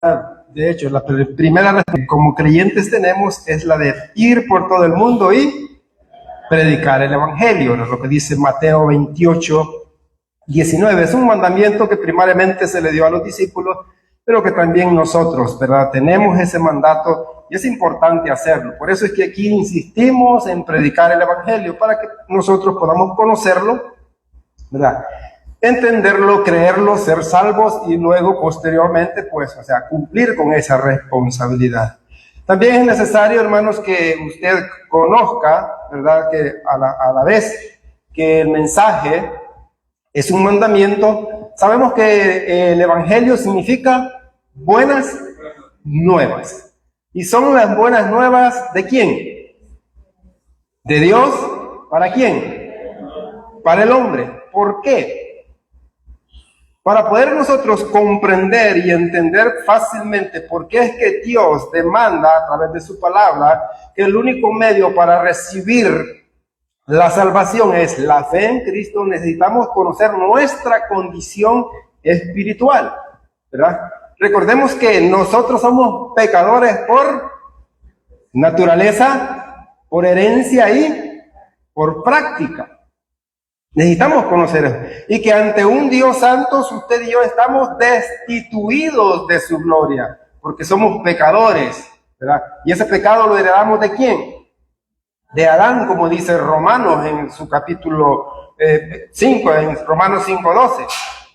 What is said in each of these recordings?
De hecho, la primera responsabilidad como creyentes tenemos es la de ir por todo el mundo y predicar el Evangelio, ¿no? Lo que dice Mateo 28:19. Es un mandamiento que primariamente se le dio a los discípulos, pero que también nosotros, ¿verdad? Tenemos ese mandato y es importante hacerlo. Por eso es que aquí insistimos en predicar el Evangelio, para que nosotros podamos conocerlo, ¿verdad? Entenderlo, creerlo, ser salvos y luego posteriormente, pues, cumplir con esa responsabilidad. También es necesario, hermanos, que usted conozca, ¿verdad?, que a la vez que el mensaje es un mandamiento, sabemos que el Evangelio significa buenas nuevas. ¿Y son las buenas nuevas de quién? ¿De Dios? ¿Para quién? Para el hombre. ¿Por qué? Para poder nosotros comprender y entender fácilmente por qué es que Dios demanda a través de su palabra que el único medio para recibir la salvación es la fe en Cristo, necesitamos conocer nuestra condición espiritual, ¿verdad? Recordemos que nosotros somos pecadores por naturaleza, por herencia y por práctica. Necesitamos conocer eso. Y que ante un Dios santo, usted y yo estamos destituidos de su gloria, porque somos pecadores, ¿verdad? Y ese pecado lo heredamos ¿de quién? De Adán, como dice Romanos en su capítulo 5, en Romanos 5:12.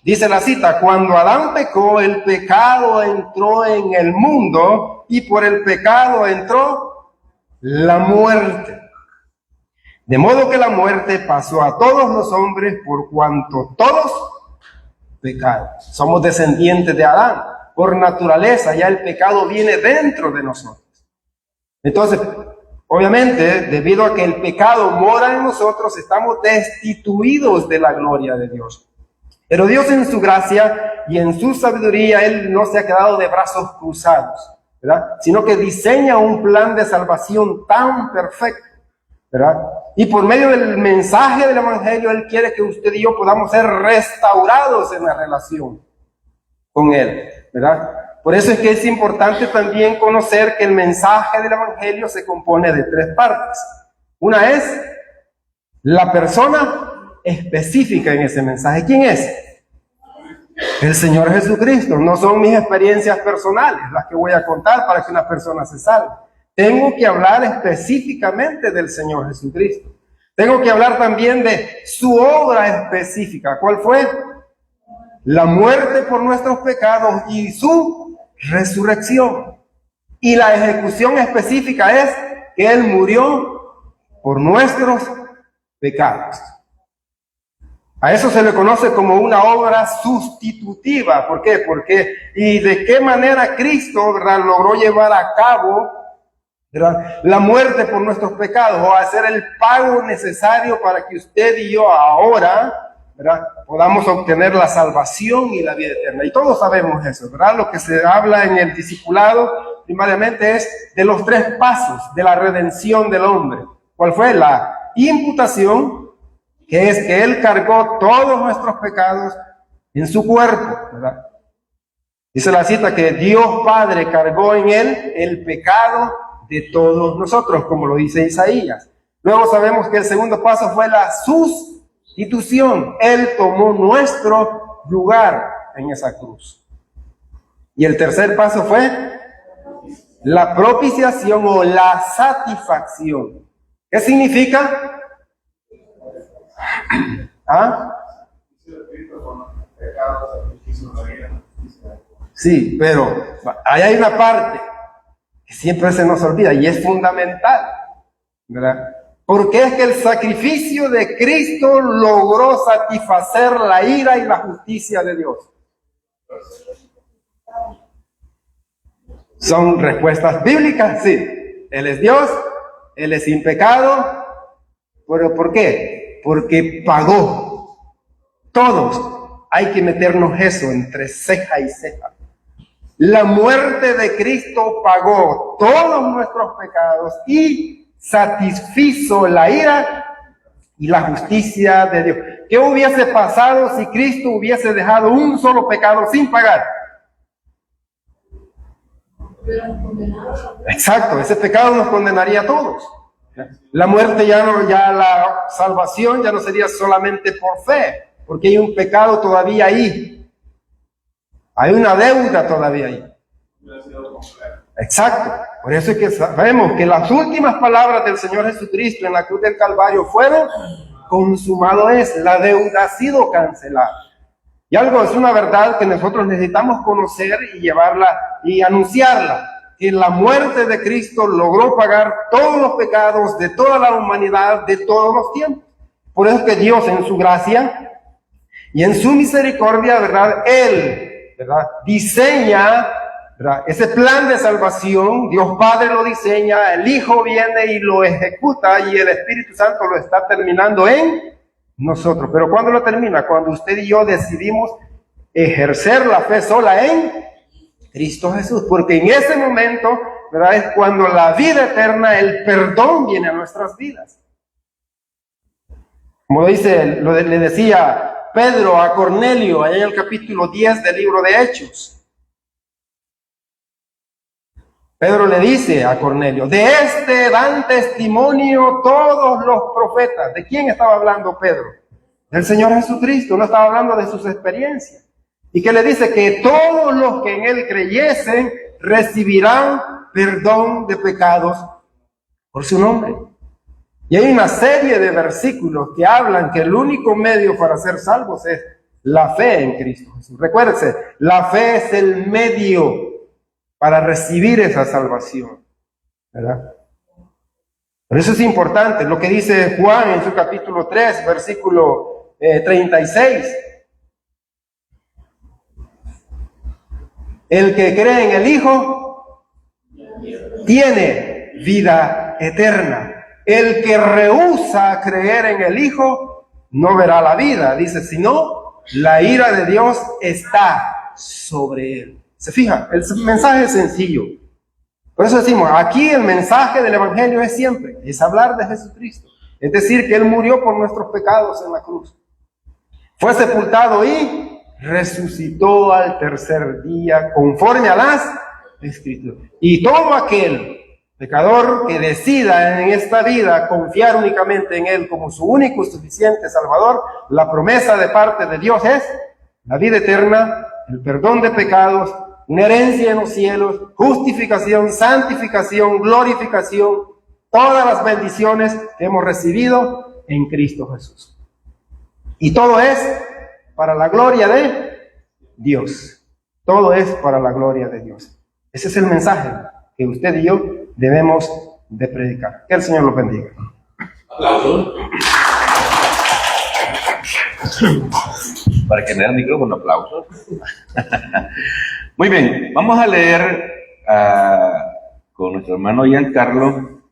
Dice la cita: cuando Adán pecó, el pecado entró en el mundo y por el pecado entró la muerte. De modo que la muerte pasó a todos los hombres por cuanto todos pecaron. Somos descendientes de Adán. Por naturaleza ya el pecado viene dentro de nosotros. Entonces, obviamente, debido a que el pecado mora en nosotros, estamos destituidos de la gloria de Dios. Pero Dios en su gracia y en su sabiduría, Él no se ha quedado de brazos cruzados, ¿verdad? Sino que diseña un plan de salvación tan perfecto, ¿verdad? Y por medio del mensaje del Evangelio, Él quiere que usted y yo podamos ser restaurados en la relación con Él, ¿verdad? Por eso es que es importante también conocer que el mensaje del Evangelio se compone de 3 partes. Una es la persona específica en ese mensaje. ¿Quién es? El Señor Jesucristo. No son mis experiencias personales las que voy a contar para que una persona se salve. Tengo que hablar específicamente del Señor Jesucristo. Tengo que hablar también de su obra específica. ¿Cuál fue? La muerte por nuestros pecados y su resurrección. Y la ejecución específica es que Él murió por nuestros pecados. A eso se le conoce como una obra sustitutiva. ¿Por qué? ¿Y de qué manera Cristo, ¿verdad?, logró llevar a cabo, ¿verdad?, la muerte por nuestros pecados, o hacer el pago necesario para que usted y yo ahora, ¿verdad?, podamos obtener la salvación y la vida eterna? Y todos sabemos eso, ¿verdad? Lo que se habla en el discipulado primariamente es de los 3 pasos de la redención del hombre. ¿Cuál fue? La imputación, que es que Él cargó todos nuestros pecados en su cuerpo, ¿verdad? Dice la cita que Dios Padre cargó en Él el pecado de todos nosotros, como lo dice Isaías. Luego sabemos que el segundo paso fue la sustitución. Él tomó nuestro lugar en esa cruz. Y el tercer paso fue la propiciación o la satisfacción. ¿Qué significa? ¿Ah? Sí, pero ahí hay una parte que siempre se nos olvida y es fundamental, ¿verdad? Porque es que el sacrificio de Cristo logró satisfacer la ira y la justicia de Dios. ¿Son respuestas bíblicas? Sí. Él es Dios, Él es sin pecado. ¿Pero por qué? Porque pagó. Todos hay que meternos eso entre ceja y ceja. La muerte de Cristo pagó todos nuestros pecados y satisfizo la ira y la justicia de Dios. ¿Qué hubiese pasado si Cristo hubiese dejado un solo pecado sin pagar? Exacto, ese pecado nos condenaría a todos. La muerte ya no, ya la salvación ya no sería solamente por fe, porque hay un pecado todavía ahí. Hay una deuda todavía ahí. Exacto. Por eso es que sabemos que las últimas palabras del Señor Jesucristo en la cruz del Calvario fueron: consumado es, la deuda ha sido cancelada. Y algo es una verdad que nosotros necesitamos conocer y llevarla y anunciarla, que la muerte de Cristo logró pagar todos los pecados de toda la humanidad de todos los tiempos. Por eso es que Dios en su gracia y en su misericordia, ¿verdad? Él, ¿verdad?, diseña, ¿verdad?, ese plan de salvación. Dios Padre lo diseña, el Hijo viene y lo ejecuta, y el Espíritu Santo lo está terminando en nosotros. Pero ¿cuándo lo termina? Cuando usted y yo decidimos ejercer la fe sola en Cristo Jesús, porque en ese momento, ¿verdad?, es cuando la vida eterna, el perdón viene a nuestras vidas. Como le decía Pedro a Cornelio, allá en el capítulo 10 del libro de Hechos. Pedro le dice a Cornelio: de este dan testimonio todos los profetas. ¿De quién estaba hablando Pedro? Del Señor Jesucristo, no estaba hablando de sus experiencias. Y que le dice que todos los que en él creyesen recibirán perdón de pecados por su nombre. Y hay una serie de versículos que hablan que el único medio para ser salvos es la fe en Cristo Jesús. Recuérdese, la fe es el medio para recibir esa salvación, ¿verdad? Por eso es importante lo que dice Juan en su capítulo 3, versículo 36. El que cree en el Hijo tiene vida eterna. El que rehúsa creer en el Hijo no verá la vida, dice, sino la ira de Dios está sobre él. ¿Se fija? El mensaje es sencillo. Por eso decimos, aquí el mensaje del Evangelio es siempre, es hablar de Jesucristo. Es decir, que Él murió por nuestros pecados en la cruz. Fue sepultado y resucitó al tercer día, conforme a las Escrituras. Y todo aquel pecador que decida en esta vida confiar únicamente en Él como su único y suficiente Salvador, la promesa de parte de Dios es la vida eterna, el perdón de pecados, una herencia en los cielos, justificación, santificación, glorificación, todas las bendiciones que hemos recibido en Cristo Jesús. Y todo es para la gloria de Dios. Todo es para la gloria de Dios. Ese es el mensaje que usted y yo debemos de predicar. Que el Señor lo bendiga. Aplausos. Para que me den el micrófono, aplausos. Muy bien, vamos a leer con nuestro hermano Giancarlo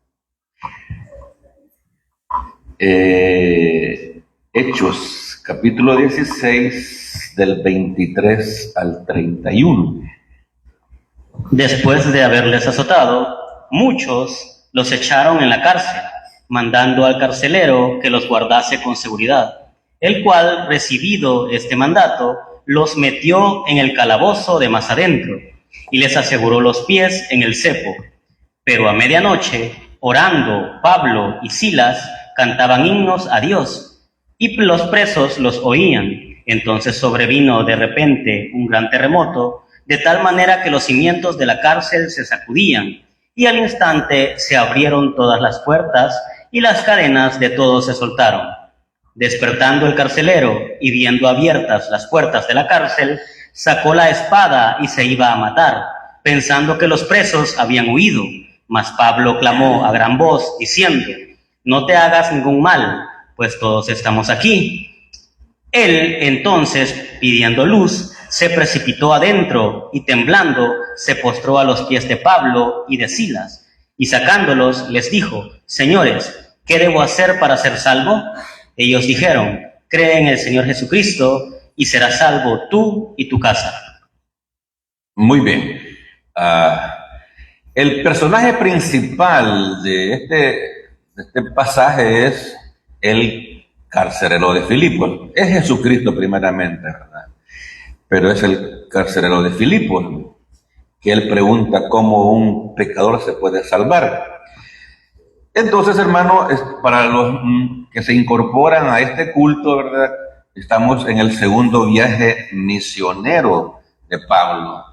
Hechos, capítulo 16, del 23 al 31. Después de haberles azotado, muchos los echaron en la cárcel, mandando al carcelero que los guardase con seguridad, el cual, recibido este mandato, los metió en el calabozo de más adentro y les aseguró los pies en el cepo. Pero a medianoche, orando, Pablo y Silas cantaban himnos a Dios, y los presos los oían. Entonces sobrevino de repente un gran terremoto, de tal manera que los cimientos de la cárcel se sacudían, y al instante se abrieron todas las puertas, y las cadenas de todos se soltaron. Despertando el carcelero y viendo abiertas las puertas de la cárcel, sacó la espada y se iba a matar, pensando que los presos habían huido. Mas Pablo clamó a gran voz, diciendo: no te hagas ningún mal, pues todos estamos aquí. Él entonces, pidiendo luz, se precipitó adentro y temblando se postró a los pies de Pablo y de Silas, y sacándolos les dijo: señores, ¿qué debo hacer para ser salvo? Ellos dijeron: cree en el Señor Jesucristo y serás salvo tú y tu casa. Muy bien. El personaje principal de este pasaje es el carcelero de Filipos. Es Jesucristo primeramente, ¿verdad? Pero es el carcelero de Filipos. que él pregunta cómo un pecador se puede salvar. Entonces, hermano, para los que se incorporan a este culto, ¿verdad? Estamos en el segundo viaje misionero de Pablo.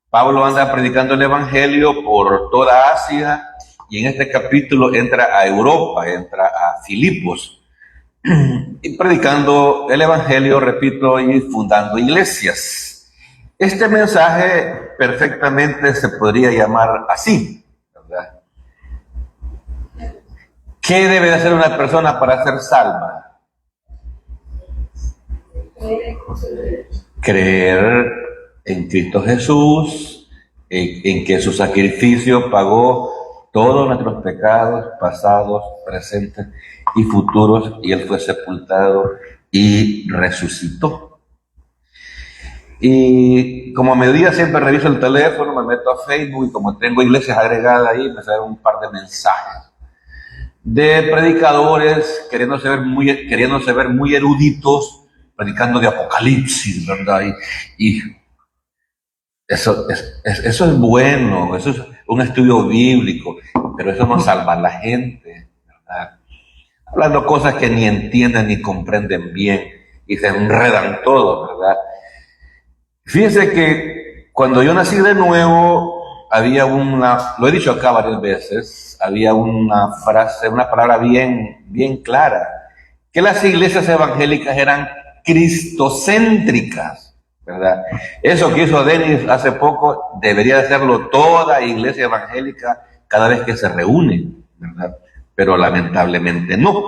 Pablo anda predicando el evangelio por toda Asia y en este capítulo entra a Europa, entra a Filipos, y predicando el evangelio, repito, y fundando iglesias. Este mensaje perfectamente se podría llamar así, ¿verdad? ¿Qué debe de hacer una persona para ser salva? Creer en Cristo Jesús, en que su sacrificio pagó todos nuestros pecados pasados, presentes y futuros, y Él fue sepultado y resucitó. Y como a mediodía siempre reviso el teléfono, me meto a Facebook, y como tengo iglesias agregadas ahí, me salen un par de mensajes de predicadores queriéndose ver muy eruditos, predicando de Apocalipsis, ¿verdad? Y eso es bueno, eso es un estudio bíblico, pero eso no salva a la gente, ¿verdad? Hablando cosas que ni entienden ni comprenden bien y se enredan todo, ¿verdad? Fíjense que cuando yo nací de nuevo, había lo he dicho acá varias veces, había una frase, una palabra bien clara, que las iglesias evangélicas eran cristocéntricas, ¿verdad? Eso que hizo Denis hace poco debería hacerlo toda iglesia evangélica cada vez que se reúne, ¿verdad? Pero lamentablemente no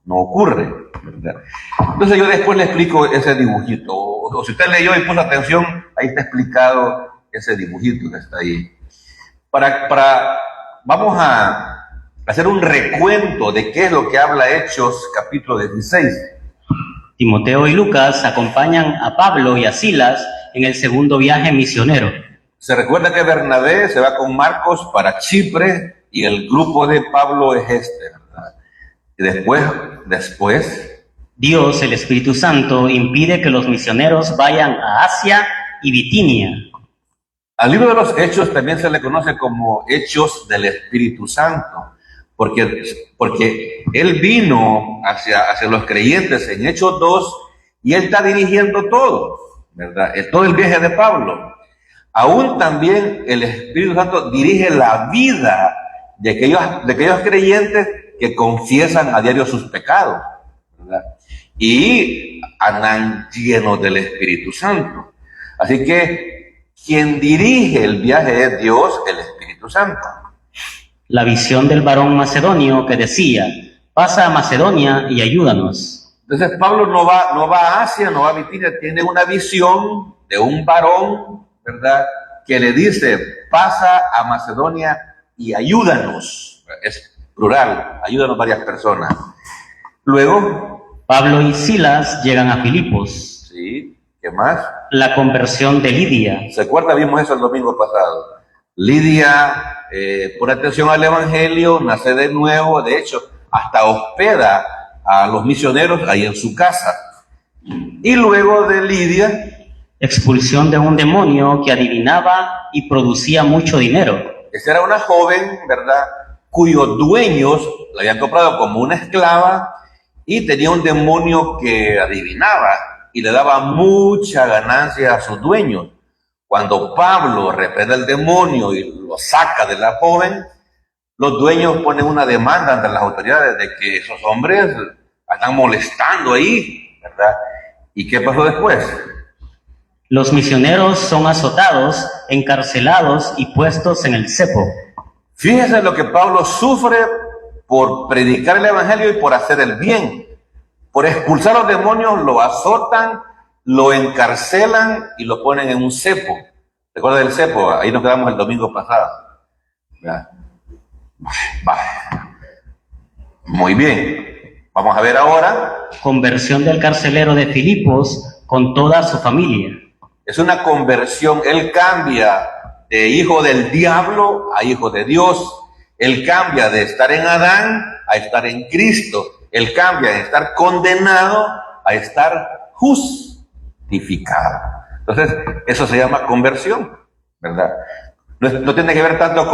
ocurre, ¿verdad? Entonces yo después le explico ese dibujito, o si usted leyó y puso atención, ahí está explicado ese dibujito que está ahí. Vamos a hacer un recuento de qué es lo que habla Hechos capítulo 16. Timoteo y Lucas acompañan a Pablo y a Silas en el segundo viaje misionero. Se recuerda que Bernabé se va con Marcos para Chipre y el grupo de Pablo es este, ¿verdad? Y después Dios, el Espíritu Santo, impide que los misioneros vayan a Asia y Bitinia. Al libro de los Hechos también se le conoce como Hechos del Espíritu Santo, porque él vino hacia los creyentes en Hechos 2 y él está dirigiendo todo, ¿verdad? Todo el viaje de Pablo. Aún también el Espíritu Santo dirige la vida de aquellos creyentes que confiesan a diario sus pecados, ¿verdad? Y andan llenos del Espíritu Santo. Así que quien dirige el viaje es Dios, el Espíritu Santo. La visión del varón macedonio que decía, pasa a Macedonia y ayúdanos. Entonces Pablo no va a Asia, no va a Bitinia, tiene una visión de un varón, ¿verdad? Que le dice, pasa a Macedonia y ayúdanos. Es plural, ayúdanos varias personas. Luego, Pablo y Silas llegan a Filipos. Sí, ¿qué más? La conversión de Lidia. ¿Se acuerda? Vimos eso el domingo pasado. Lidia pone atención al evangelio, nace de nuevo, de hecho, hasta hospeda a los misioneros ahí en su casa. Y luego de Lidia, expulsión de un demonio que adivinaba y producía mucho dinero. Esa era una joven, ¿verdad?, cuyos dueños la habían comprado como una esclava y tenía un demonio que adivinaba y le daba mucha ganancia a sus dueños. Cuando Pablo reprende al demonio y lo saca de la joven, los dueños ponen una demanda ante las autoridades de que esos hombres están molestando ahí, ¿verdad? ¿Y qué pasó después? Los misioneros son azotados, encarcelados y puestos en el cepo. Fíjense lo que Pablo sufre por predicar el evangelio y por hacer el bien. Por expulsar a los demonios lo azotan, lo encarcelan y lo ponen en un cepo. ¿Recuerda del cepo? Ahí nos quedamos el domingo pasado. ¿Verdad? Muy bien. Vamos a ver ahora. Conversión del carcelero de Filipos con toda su familia. Es una conversión. Él cambia de hijo del diablo a hijo de Dios. Él cambia de estar en Adán a estar en Cristo. Él cambia de estar condenado a estar justificado. Entonces, eso se llama conversión, ¿verdad? No tiene que ver tanto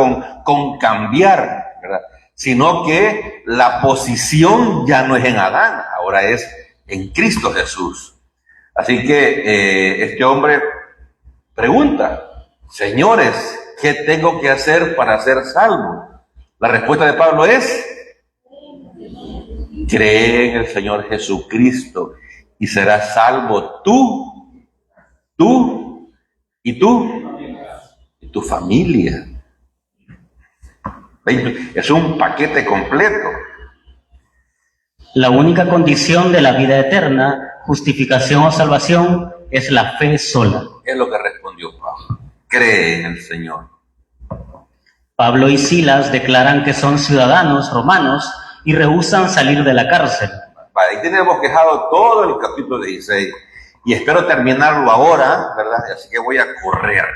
con cambiar, ¿verdad? Sino que la posición ya no es en Adán, ahora es en Cristo Jesús. Así que este hombre pregunta, señores, ¿qué tengo que hacer para ser salvo? La respuesta de Pablo es, cree en el Señor Jesucristo y serás salvo tú y tu familia. Es un paquete completo. La única condición de la vida eterna, justificación o salvación, es la fe sola. Es lo que respondió Pablo. Cree en el Señor. Pablo y Silas declaran que son ciudadanos romanos y rehúsan salir de la cárcel. Ahí tenemos quejado todo el capítulo 16 y espero terminarlo ahora, ¿verdad? Así que voy a correr.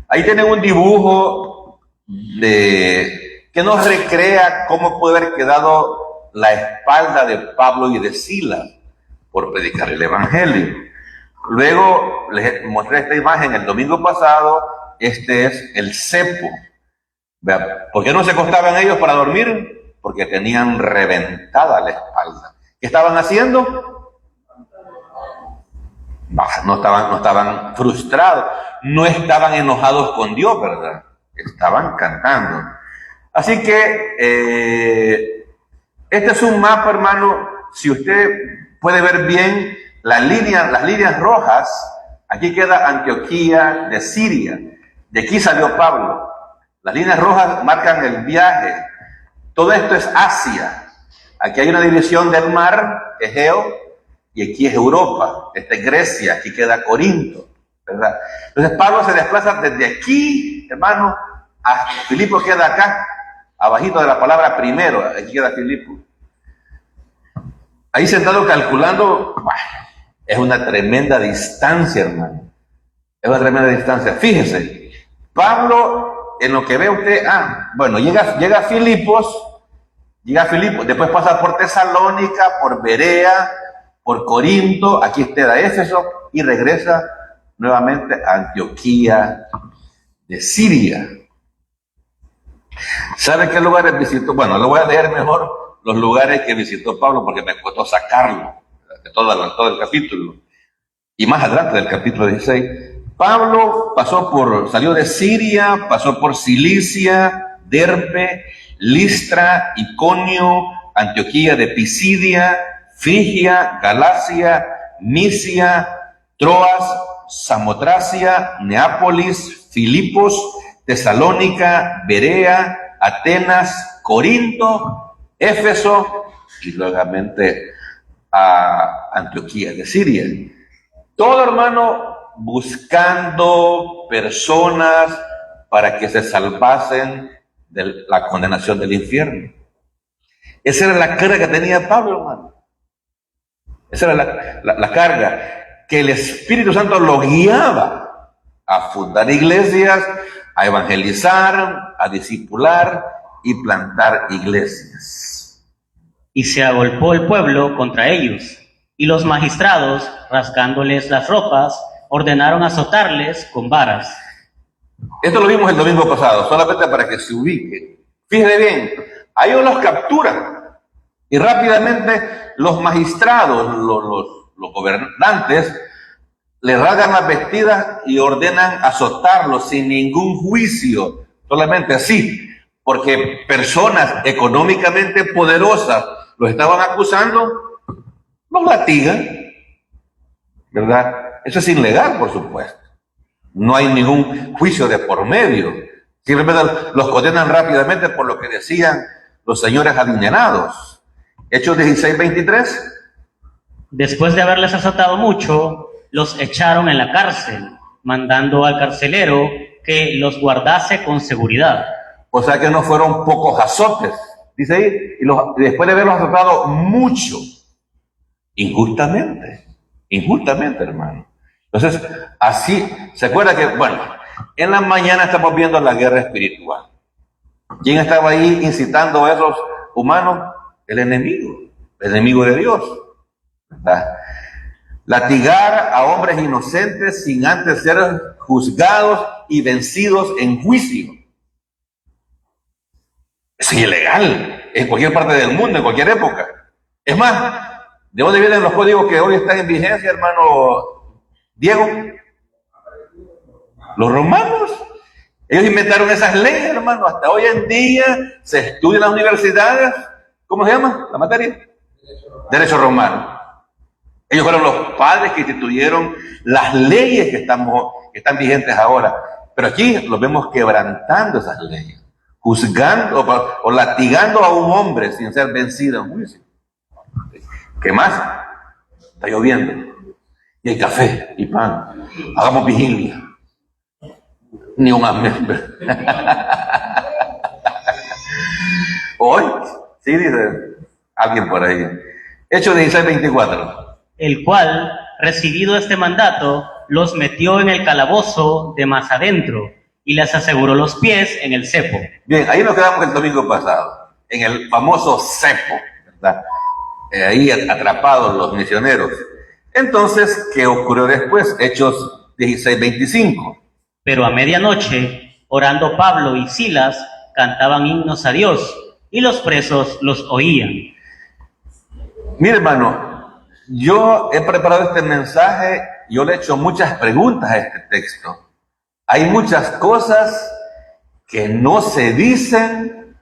Ahí tienen un dibujo que nos recrea cómo puede haber quedado la espalda de Pablo y de Silas por predicar el Evangelio. Luego les mostré esta imagen el domingo pasado. Este es el cepo. ¿Por qué no se acostaban ellos para dormir? Porque tenían reventada la espalda. ¿Qué estaban haciendo? No estaban frustrados, no estaban enojados con Dios, ¿verdad? Estaban cantando. Así que este es un mapa, hermano. Si usted puede ver bien las líneas rojas, aquí queda Antioquía de Siria. De aquí salió Pablo. Las líneas rojas marcan el viaje. Todo esto es Asia. Aquí hay una división del mar Egeo y aquí es Europa. Esta es Grecia, aquí queda Corinto, ¿verdad? Entonces Pablo se desplaza desde aquí, hermano, a Filipo queda acá, abajito de la palabra primero, aquí queda Filipo. Ahí sentado calculando, es una tremenda distancia, hermano. Es una tremenda distancia. Fíjese, Pablo, en lo que ve usted, llega a Filipos, después pasa por Tesalónica, por Berea, por Corinto, aquí está Éfeso y regresa nuevamente a Antioquía de Siria. ¿Sabe qué lugares visitó? Bueno, lo voy a leer mejor los lugares que visitó Pablo porque me costó sacarlo de todo el capítulo. Y más adelante del capítulo 16. Pablo salió de Siria, pasó por Cilicia, Derbe, Listra, Iconio, Antioquía de Pisidia, Frigia, Galacia, Misia, Troas, Samotracia, Neápolis, Filipos, Tesalónica, Berea, Atenas, Corinto, Éfeso y luego a Antioquía de Siria. Todo, hermano, buscando personas para que se salvasen de la condenación del infierno. Esa era la carga que tenía Pablo, hermano. Esa era la carga, que el Espíritu Santo lo guiaba a fundar iglesias, a evangelizar, a discipular y plantar iglesias. Y se agolpó el pueblo contra ellos, y los magistrados, rasgándoles las ropas, ordenaron azotarles con varas. Esto lo vimos el domingo pasado, solamente para que se ubiquen. Fíjense bien, a ellos los capturan y rápidamente los magistrados, los gobernantes, les rasgan las vestidas y ordenan azotarlos sin ningún juicio, solamente así, porque personas económicamente poderosas los estaban acusando, los latigan, ¿verdad? Eso es ilegal, por supuesto. No hay ningún juicio de por medio. Simplemente los condenan rápidamente por lo que decían los señores adinerados. Hechos 16:23. Después de haberles azotado mucho, los echaron en la cárcel, mandando al carcelero que los guardase con seguridad. O sea que no fueron pocos azotes, dice ahí, y después de haberlos azotado mucho, injustamente, hermano. Entonces, así, se acuerda que, en la mañana estamos viendo la guerra espiritual. ¿Quién estaba ahí incitando a esos humanos? El enemigo de Dios, ¿verdad? Latigar a hombres inocentes sin antes ser juzgados y vencidos en juicio. Es ilegal en cualquier parte del mundo, en cualquier época. Es más, ¿de dónde vienen los códigos que hoy están en vigencia, hermano Diego? Los romanos. Ellos inventaron esas leyes, hermano. Hasta hoy en día se estudia en las universidades. ¿Cómo se llama la materia? Derecho romano. Ellos fueron los padres que instituyeron las leyes que están vigentes ahora. Pero aquí los vemos quebrantando esas leyes, juzgando o latigando a un hombre sin ser vencido en juicio. ¿Qué más? Está lloviendo y hay café y pan. Hagamos vigilia. Ni un amén. Hoy, sí, dice alguien por ahí. Hechos 16:24. El cual, recibido este mandato, los metió en el calabozo de más adentro y les aseguró los pies en el cepo. Bien, ahí nos quedamos el domingo pasado, en el famoso cepo, ¿verdad? Ahí atrapados los misioneros. Entonces, ¿qué ocurrió después? Hechos 16:25. Pero a medianoche, orando Pablo y Silas, cantaban himnos a Dios, y los presos los oían. Mire, hermano, yo he preparado este mensaje, yo le he hecho muchas preguntas a este texto. Hay muchas cosas que no se dicen,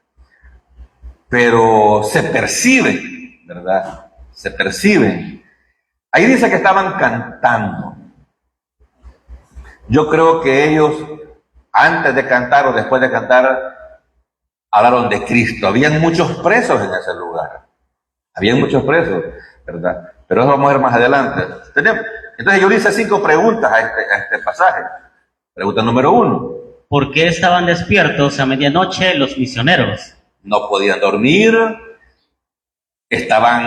pero se perciben, ¿verdad? Se perciben. Ahí dice que estaban cantando. Yo creo que ellos, antes de cantar o después de cantar, hablaron de Cristo. Habían muchos presos en ese lugar. Habían muchos presos, ¿verdad? Pero eso vamos a ver más adelante. Entonces yo le hice 5 preguntas a este pasaje. Pregunta número 1. ¿Por qué estaban despiertos a medianoche los misioneros? No podían dormir,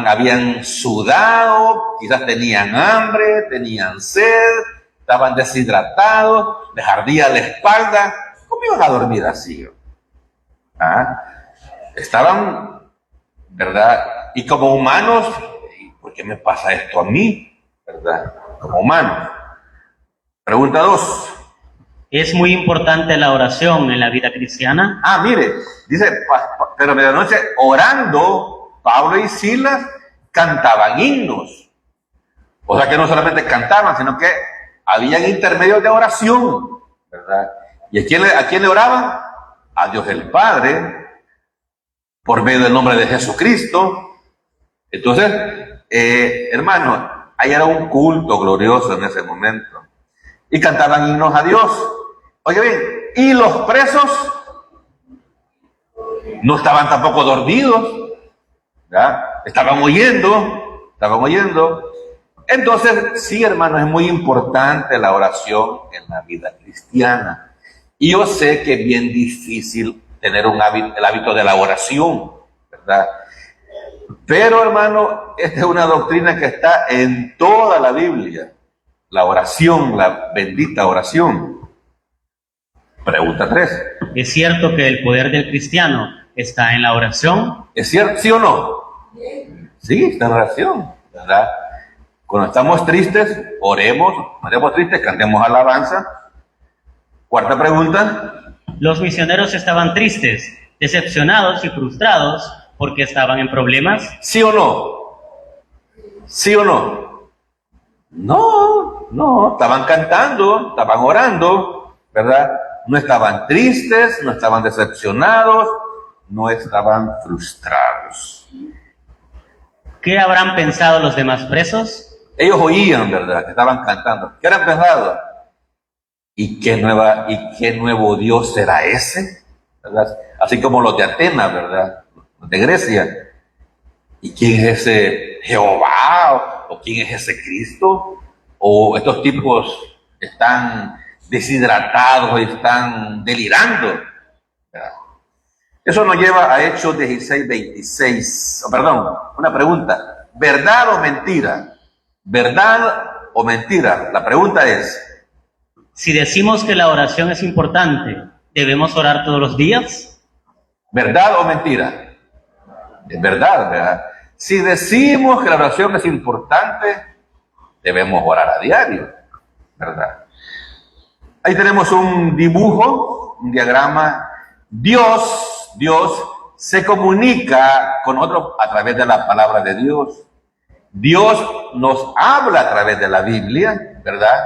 habían sudado, quizás tenían hambre, tenían sed, estaban deshidratados, les ardía la espalda. ¿Cómo iban a dormir así? Estaban, ¿verdad? Y como humanos, ¿por qué me pasa esto a mí? ¿Verdad? Como humanos. Pregunta 2. ¿Es muy importante la oración en la vida cristiana? Mire, dice, pero a medianoche orando, Pablo y Silas cantaban himnos. O sea que no solamente cantaban, sino que habían intermedios de oración, ¿verdad? ¿Y a quién le oraban? A Dios el Padre, por medio del nombre de Jesucristo. Entonces, hermano, ahí era un culto glorioso en ese momento. Y cantaban himnos a Dios. Oye bien, y los presos no estaban tampoco dormidos, ¿verdad? Estaban oyendo. Entonces, sí, hermano, es muy importante la oración en la vida cristiana. Y yo sé que es bien difícil tener el hábito de la oración, ¿verdad? Pero, hermano, esta es una doctrina que está en toda la Biblia. La oración, la bendita oración. Pregunta 3. ¿Es cierto que el poder del cristiano está en la oración? ¿Es cierto, sí o no? Sí, está en la oración, ¿verdad? Cuando estamos tristes, oremos. Cuando estamos tristes, cantemos alabanza. 4ª pregunta. Los misioneros estaban tristes, decepcionados y frustrados porque estaban en problemas. ¿Sí o no? ¿Sí o no? No, estaban cantando, estaban orando, ¿verdad? No estaban tristes, no estaban decepcionados, no estaban frustrados. ¿Qué habrán pensado los demás presos? Ellos oían, ¿verdad? Que estaban cantando. ¿Qué habrán pensado? ¿Y qué nuevo Dios será ese? ¿Verdad? Así como los de Atenas, ¿verdad? Los de Grecia. ¿Y quién es ese Jehová? ¿O quién es ese Cristo? ¿O estos tipos están deshidratados y están delirando? ¿Verdad? Eso nos lleva a Hechos 16:26. Perdón, una pregunta. ¿Verdad o mentira? ¿Verdad o mentira? La pregunta es: si decimos que la oración es importante, ¿debemos orar todos los días? ¿verdad o mentira? Es verdad, ¿verdad? Si decimos que la oración es importante, debemos orar a diario, ¿verdad? Ahí tenemos un dibujo, un diagrama. Dios se comunica con nosotros a través de la palabra de Dios. Dios nos habla a través de la Biblia, ¿verdad?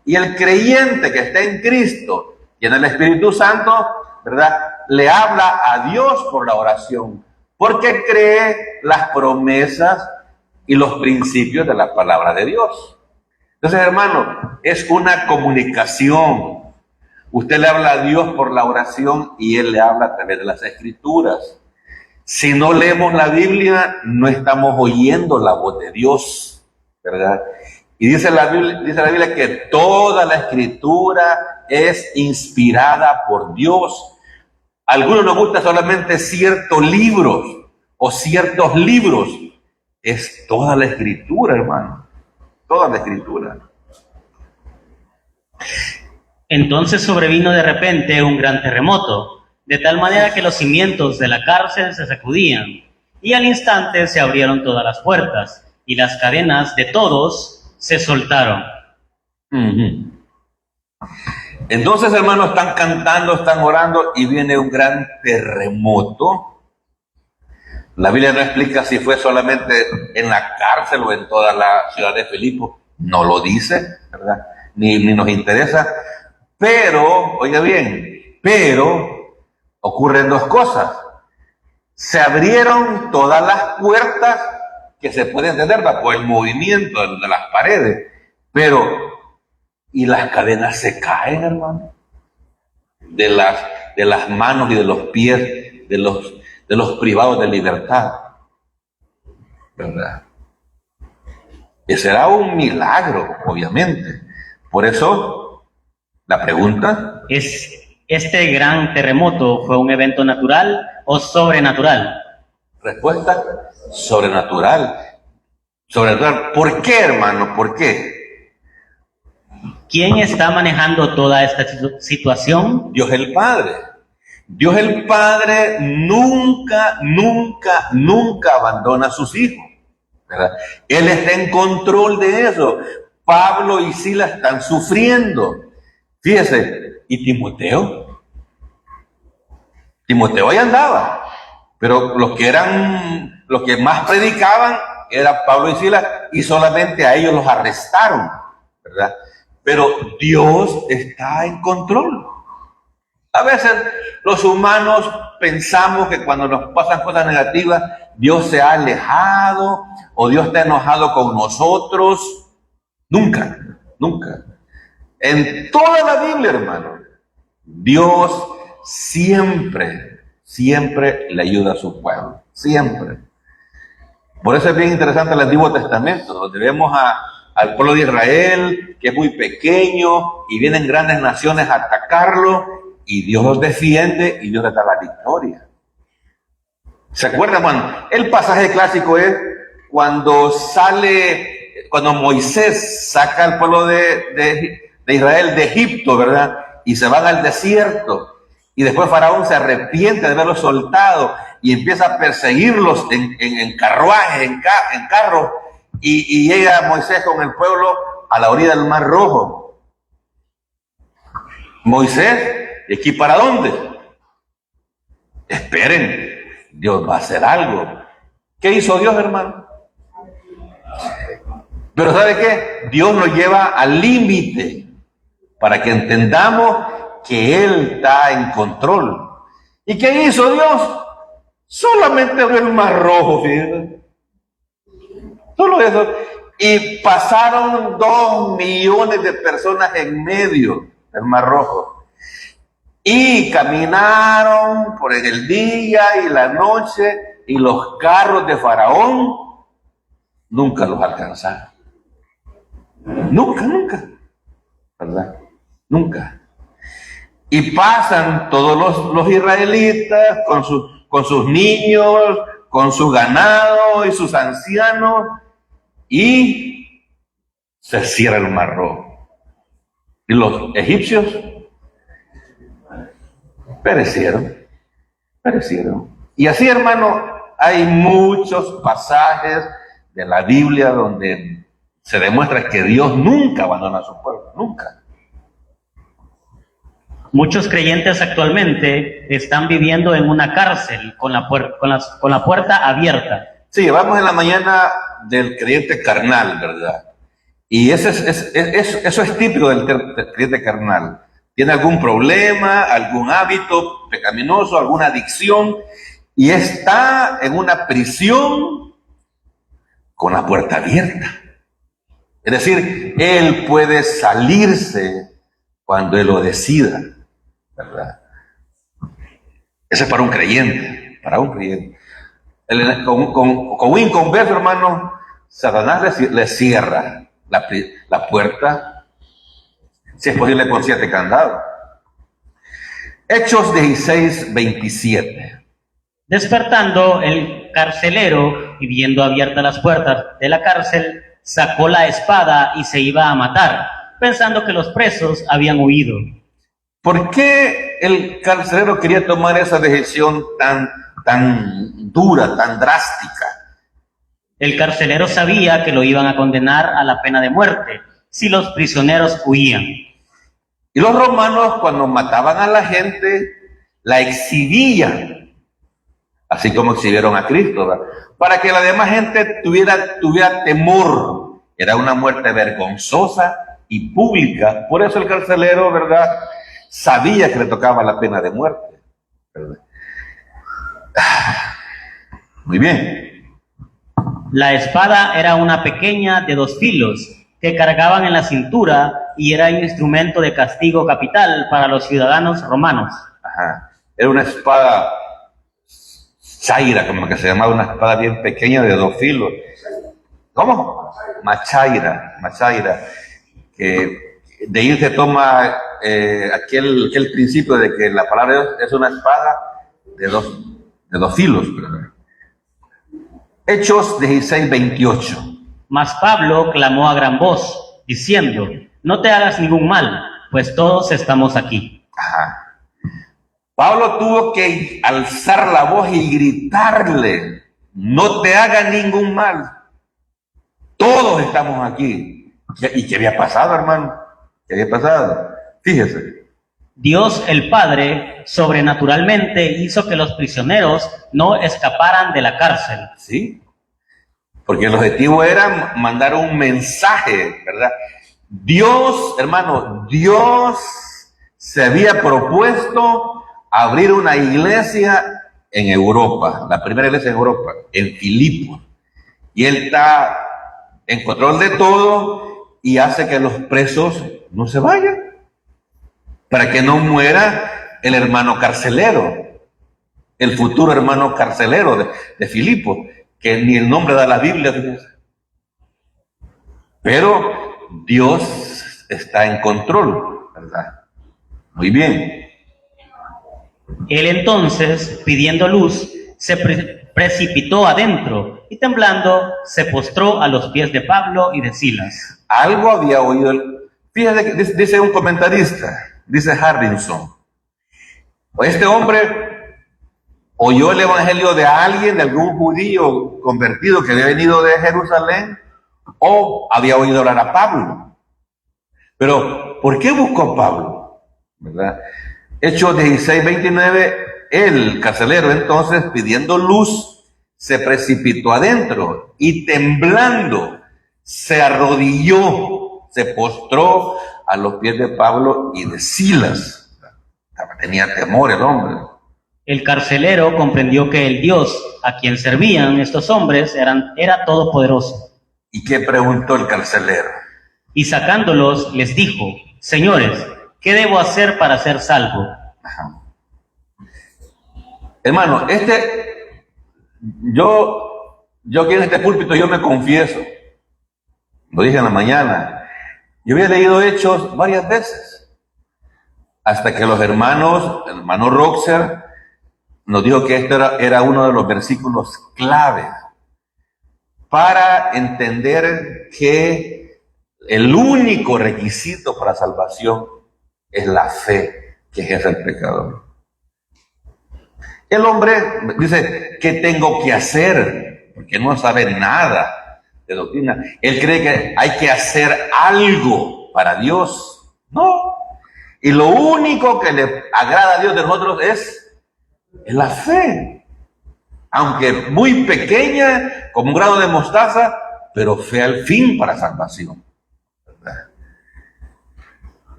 Y el creyente que está en Cristo y en el Espíritu Santo, ¿verdad? Le habla a Dios por la oración, porque cree las promesas y los principios de la palabra de Dios. Entonces, hermano, es una comunicación. Usted le habla a Dios por la oración y Él le habla a través de las Escrituras. Si no leemos la Biblia, no estamos oyendo la voz de Dios, ¿verdad? Y dice la Biblia que toda la Escritura es inspirada por Dios. A algunos nos gusta solamente ciertos libros o ciertos libros. Es toda la Escritura, hermano. Toda la Escritura. Entonces sobrevino de repente un gran terremoto, de tal manera que los cimientos de la cárcel se sacudían, y al instante se abrieron todas las puertas, y las cadenas de todos se soltaron. Entonces, hermanos, están cantando, están orando, y viene un gran terremoto. La Biblia no explica si fue solamente en la cárcel o en toda la ciudad de Filipo. No lo dice, ¿verdad? Ni nos interesa. Pero, oiga bien, ocurren dos cosas. Se abrieron todas las puertas que se pueden entender por el movimiento de las paredes, y las cadenas se caen, hermano, de las manos y de los pies de los privados de libertad, ¿verdad? Ese será un milagro, obviamente. Por eso, la pregunta ¿Este gran terremoto fue un evento natural o sobrenatural? Respuesta: sobrenatural. Sobrenatural. ¿Por qué, hermano? ¿Por qué? ¿Quién está manejando toda esta situación? Dios el Padre. Dios el Padre nunca abandona a sus hijos, ¿verdad? Él está en control de eso. Pablo y Silas están sufriendo. Fíjese, ¿y Timoteo? Timoteo ahí andaba, pero los que más predicaban eran Pablo y Silas, y solamente a ellos los arrestaron, ¿verdad? Pero Dios está en control. A veces los humanos pensamos que cuando nos pasan cosas negativas, Dios se ha alejado o Dios está enojado con nosotros. Nunca. En toda la Biblia, hermano, Dios siempre le ayuda a su pueblo. Siempre. Por eso es bien interesante el Antiguo Testamento, donde vemos al pueblo de Israel, que es muy pequeño, y vienen grandes naciones a atacarlo, y Dios los defiende y Dios les da la victoria. ¿Se acuerdan, hermano? El pasaje clásico es cuando Moisés saca al pueblo de Israel de Egipto, ¿verdad? Y se van al desierto. Y después Faraón se arrepiente de haberlos soltado y empieza a perseguirlos en carruajes, en carros. Y llega Moisés con el pueblo a la orilla del Mar Rojo. Moisés, ¿y aquí para dónde? Esperen, Dios va a hacer algo. ¿Qué hizo Dios, hermano? Pero ¿sabe qué? Dios nos lleva al límite para que entendamos que Él está en control. ¿Y qué hizo Dios? Solamente abrió el Mar Rojo, fíjense. Solo eso. Y pasaron 2 millones de personas en medio del Mar Rojo. Y caminaron por el día y la noche, y los carros de Faraón nunca los alcanzaron. Nunca. ¿Verdad? Nunca. Y pasan todos los israelitas con sus niños, con su ganado y sus ancianos, y se cierra el Mar Rojo. Y los egipcios perecieron. Y así, hermano, hay muchos pasajes de la Biblia donde se demuestra que Dios nunca abandona a su pueblo, nunca. Muchos creyentes actualmente están viviendo en una cárcel con la puerta abierta. Sí, vamos en la mañana del creyente carnal, ¿verdad? Y eso es típico del creyente carnal. Tiene algún problema, algún hábito pecaminoso, alguna adicción, y está en una prisión con la puerta abierta. Es decir, él puede salirse cuando él lo decida, ¿verdad? Ese es para un creyente, para un creyente. Con un inconverso, hermano, Satanás le cierra la puerta, si es posible con 7 candados. Hechos 16, 27. Despertando el carcelero y viendo abiertas las puertas de la cárcel, sacó la espada y se iba a matar, pensando que los presos habían huido. ¿Por qué el carcelero quería tomar esa decisión tan dura, tan drástica? El carcelero sabía que lo iban a condenar a la pena de muerte si los prisioneros huían. Y los romanos, cuando mataban a la gente, la exhibían, así como exhibieron a Cristo, ¿verdad? Para que la demás gente tuviera temor. Era una muerte vergonzosa y pública. Por eso el carcelero, ¿verdad?, sabía que le tocaba la pena de muerte, ¿verdad? Muy bien. La espada era una pequeña de 2 filos que cargaban en la cintura y era un instrumento de castigo capital para los ciudadanos romanos. Ajá. Era una espada chaira, como que se llamaba, una espada bien pequeña de 2 filos. ¿Cómo? Machaira. Que de ahí se toma aquel principio de que la palabra es una espada de dos filos, ¿verdad? Hechos 16, 28. Mas Pablo clamó a gran voz, diciendo: no te hagas ningún mal, pues todos estamos aquí. Ajá. Pablo tuvo que alzar la voz y gritarle: no te hagas ningún mal, todos estamos aquí. ¿Y qué había pasado, hermano? ¿Qué había pasado? Fíjese. Dios el Padre sobrenaturalmente hizo que los prisioneros no escaparan de la cárcel. Sí, porque el objetivo era mandar un mensaje, ¿verdad? Dios, hermano, Dios se había propuesto abrir una iglesia en Europa, la primera iglesia en Europa, en Filipos. Y Él está en control de todo y hace que los presos no se vayan, para que no muera el hermano carcelero, el futuro hermano carcelero de Filipos, que ni el nombre da la Biblia. Pero Dios está en control, ¿verdad? Muy bien. Él entonces, pidiendo luz, se precipitó adentro y temblando se postró a los pies de Pablo y de Silas. Algo había oído. Fíjate que dice un comentarista, dice Hardinson: este hombre oyó el evangelio de alguien, de algún judío convertido que había venido de Jerusalén, o había oído hablar a Pablo. Pero, ¿por qué buscó a Pablo? ¿Verdad? Hechos 16, 29, el carcelero entonces, pidiendo luz, se precipitó adentro y temblando se arrodilló, se postró a los pies de Pablo y de Silas. Tenía temor el hombre. El carcelero comprendió que el Dios a quien servían estos hombres era todopoderoso. ¿Y qué preguntó el carcelero? Y sacándolos les dijo: señores, ¿qué debo hacer para ser salvo? Ajá. Hermano, yo aquí en este púlpito yo me confieso, lo dije en la mañana, yo había leído Hechos varias veces, hasta que el hermano Roxer nos dijo que este era uno de los versículos clave para entender que el único requisito para salvación es la fe que ejerce el pecador. El hombre dice: ¿qué tengo que hacer? Porque no sabe nada de doctrina. Él cree que hay que hacer algo para Dios. No. Y lo único que le agrada a Dios de nosotros es la fe. Aunque muy pequeña, como un grado de mostaza, pero fe al fin para salvación. ¿Verdad?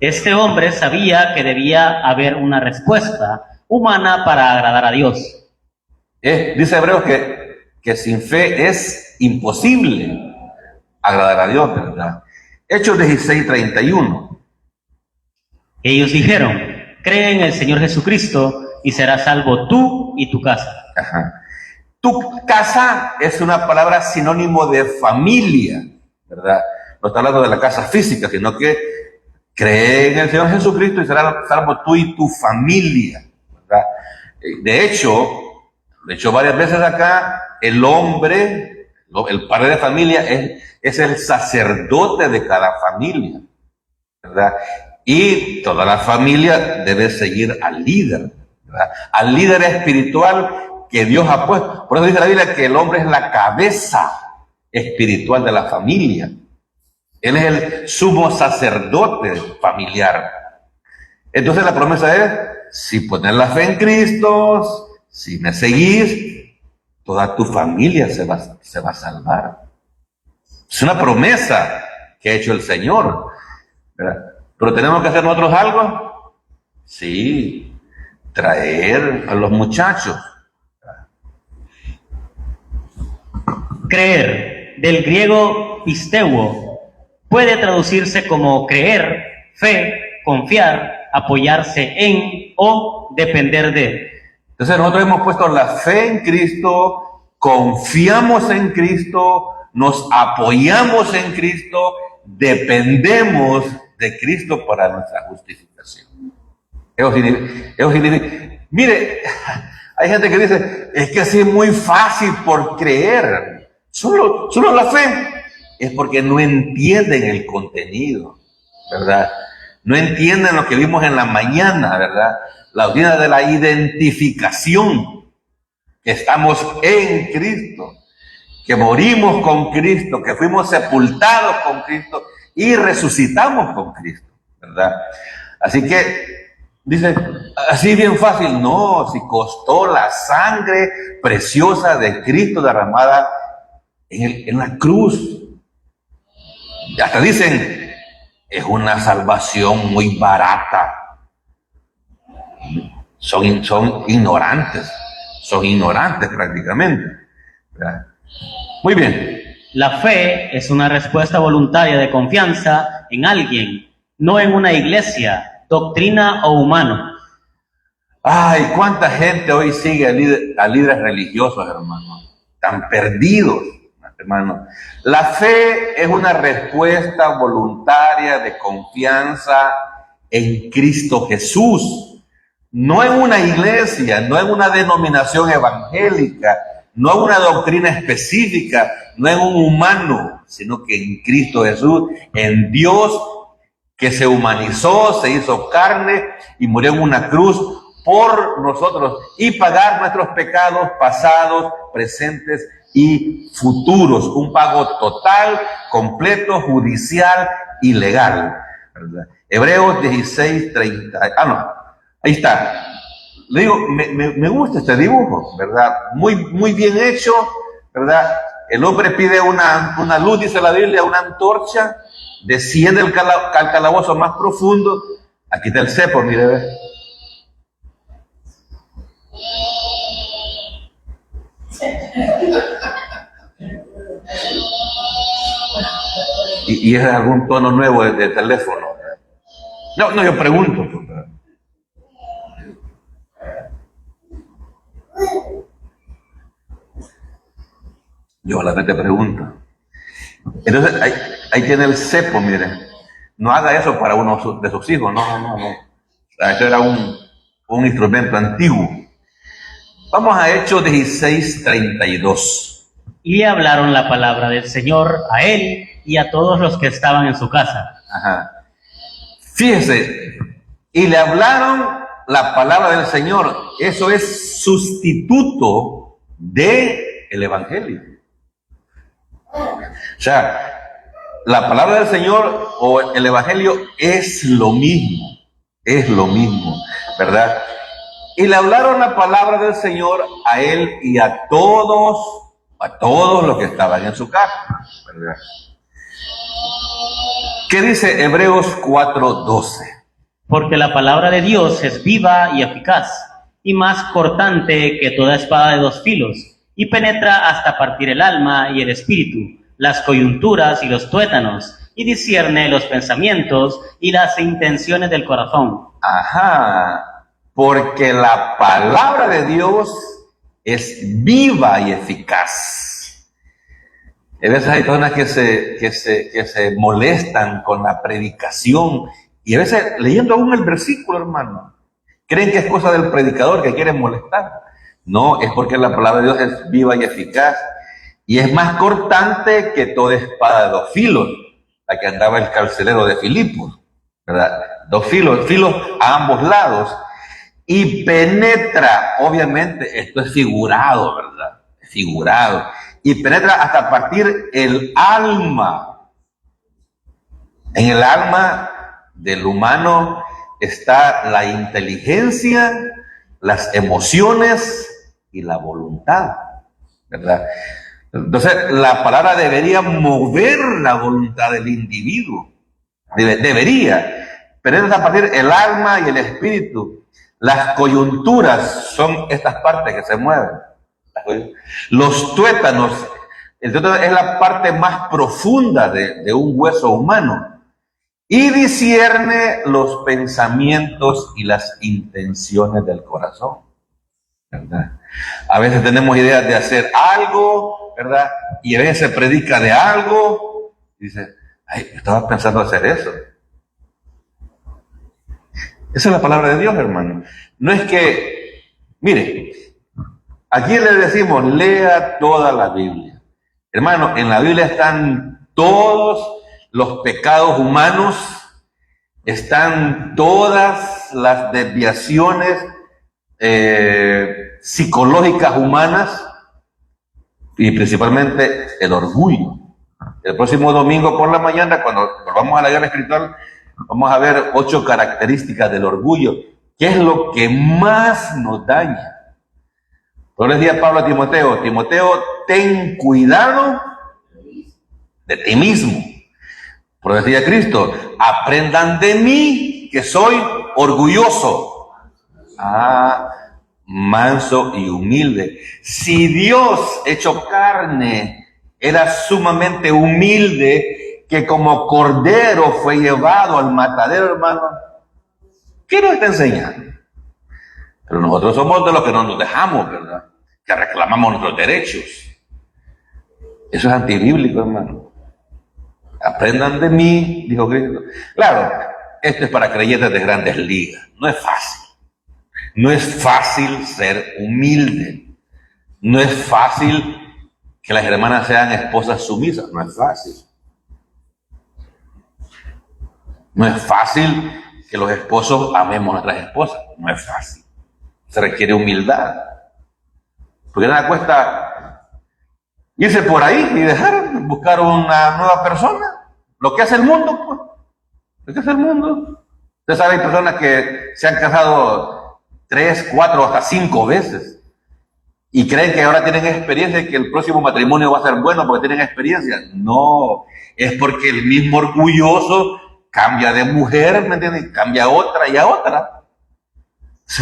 Este hombre sabía que debía haber una respuesta humana para agradar a Dios. Dice Hebreos que sin fe es imposible agradar a Dios, ¿verdad? Hechos 16:31. Ellos dijeron: cree en el Señor Jesucristo y serás salvo tú y tu casa. Ajá. Tu casa es una palabra sinónimo de familia, ¿verdad? No está hablando de la casa física, sino que cree en el Señor Jesucristo y serás salvo tú y tu familia, ¿verdad? De hecho, varias veces acá, el hombre, el padre de familia, es el sacerdote de cada familia, ¿verdad? Y toda la familia debe seguir al líder, ¿verdad? Al líder espiritual que Dios ha puesto. Por eso dice la Biblia que el hombre es la cabeza espiritual de la familia. Él es el sumo sacerdote familiar. Entonces la promesa es, si pones la fe en Cristo, si me seguís, toda tu familia se va a salvar. Es una promesa que ha hecho el Señor, ¿verdad? Pero tenemos que hacer nosotros algo. Sí, traer a los muchachos. Creer, del griego pisteuo, puede traducirse como creer, fe, confiar, apoyarse en o depender de. Entonces nosotros hemos puesto la fe en Cristo, confiamos en Cristo, nos apoyamos en Cristo, dependemos de Cristo para nuestra justificación. Eso significa, mire, hay gente que dice, es que así es muy fácil por creer. Solo la fe. Es porque no entienden el contenido, ¿verdad? No entienden lo que vimos en la mañana, ¿verdad? La doctrina de la identificación, que estamos en Cristo, que morimos con Cristo, que fuimos sepultados con Cristo y resucitamos con Cristo, ¿verdad? Así que, dice, así bien fácil, no, si costó la sangre preciosa de Cristo derramada en la cruz. Y hasta dicen, es una salvación muy barata. Son ignorantes prácticamente, ¿verdad? Muy bien. La fe es una respuesta voluntaria de confianza en alguien, no en una iglesia, doctrina o humano. Ay, cuánta gente hoy sigue a líderes religiosos, hermano, tan perdidos, hermano. La fe es una respuesta voluntaria de confianza en Cristo Jesús, no en una iglesia, no en una denominación evangélica, no en una doctrina específica, no en un humano, sino que en Cristo Jesús, en Dios que se humanizó, se hizo carne y murió en una cruz por nosotros y pagar nuestros pecados pasados, presentes y futuros. Un pago total, completo, judicial y legal, ¿verdad? Hebreos 16:30. Ahí está. Le digo, me gusta este dibujo, ¿verdad? Muy bien hecho, ¿verdad? El hombre pide una luz, dice la Biblia, una antorcha, desciende al calabozo más profundo. Aquí está el cepo, mire, ve. Y es algún tono nuevo de teléfono. No, yo pregunto. Yo la gente pregunta. Entonces, ahí tiene el cepo, mire. No haga eso para uno de sus hijos, no. Eso era un instrumento antiguo. Vamos a Hechos 16:32. Y le hablaron la palabra del Señor a él y a todos los que estaban en su casa. Ajá. Fíjese, y le hablaron la palabra del Señor. Eso es sustituto del Evangelio. O sea, la palabra del Señor o el Evangelio es lo mismo. Es lo mismo, ¿verdad? Y le hablaron la palabra del Señor a él y a todos los que estaban en su casa, ¿verdad? ¿Qué dice Hebreos 4:12? Porque la palabra de Dios es viva y eficaz, y más cortante que toda espada de dos filos, y penetra hasta partir el alma y el espíritu, las coyunturas y los tuétanos, y discierne los pensamientos y las intenciones del corazón. Ajá, porque la palabra de Dios es viva y eficaz. A veces hay personas que se molestan con la predicación y a veces leyendo aún el versículo, hermano, creen que es cosa del predicador que quiere molestar. No, es porque la palabra de Dios es viva y eficaz y es más cortante que toda espada de dos filos, la que andaba el carcelero de Filipos, ¿verdad? Dos filos a ambos lados. Y penetra, obviamente, esto es figurado, ¿verdad? Es figurado. Y penetra hasta partir el alma. En el alma del humano está la inteligencia, las emociones y la voluntad, ¿verdad? Entonces, la palabra debería mover la voluntad del individuo. Debería. Penetra hasta partir el alma y el espíritu. Las coyunturas son estas partes que se mueven. Los tuétanos, el tuétano es la parte más profunda de un hueso humano. Y discierne los pensamientos y las intenciones del corazón, ¿verdad? A veces tenemos ideas de hacer algo, ¿verdad? Y a veces se predica de algo. Y dice, ay, yo estaba pensando hacer eso. Esa es la palabra de Dios, hermano. No es que, mire, aquí le decimos, lea toda la Biblia. Hermano, en la Biblia están todos los pecados humanos, están todas las desviaciones psicológicas humanas y principalmente el orgullo. El próximo domingo por la mañana, cuando volvamos a la guerra espiritual, vamos a ver 8 características del orgullo. ¿Qué es lo que más nos daña? Por les decía Pablo a Timoteo, Timoteo, ten cuidado de ti mismo. Por decía Cristo, aprendan de mí que soy orgulloso. Manso y humilde. Si Dios hecho carne era sumamente humilde, que como cordero fue llevado al matadero, hermano, ¿qué nos está enseñando? Pero nosotros somos de los que no nos dejamos, ¿verdad? Que reclamamos nuestros derechos. Eso es antibíblico, hermano. Aprendan de mí, dijo Cristo. Claro, esto es para creyentes de grandes ligas. No es fácil. No es fácil ser humilde. No es fácil que las hermanas sean esposas sumisas. No es fácil. No es fácil que los esposos amemos a nuestras esposas. No es fácil. Se requiere humildad. Porque nada cuesta irse por ahí y dejar, buscar una nueva persona. Lo que hace el mundo, pues. Lo que hace el mundo. Usted sabe, hay personas que se han casado 3, 4, hasta 5 veces. Y creen que ahora tienen experiencia y que el próximo matrimonio va a ser bueno porque tienen experiencia. No, es porque el mismo orgulloso cambia de mujer, ¿me entiendes? Cambia a otra y a otra.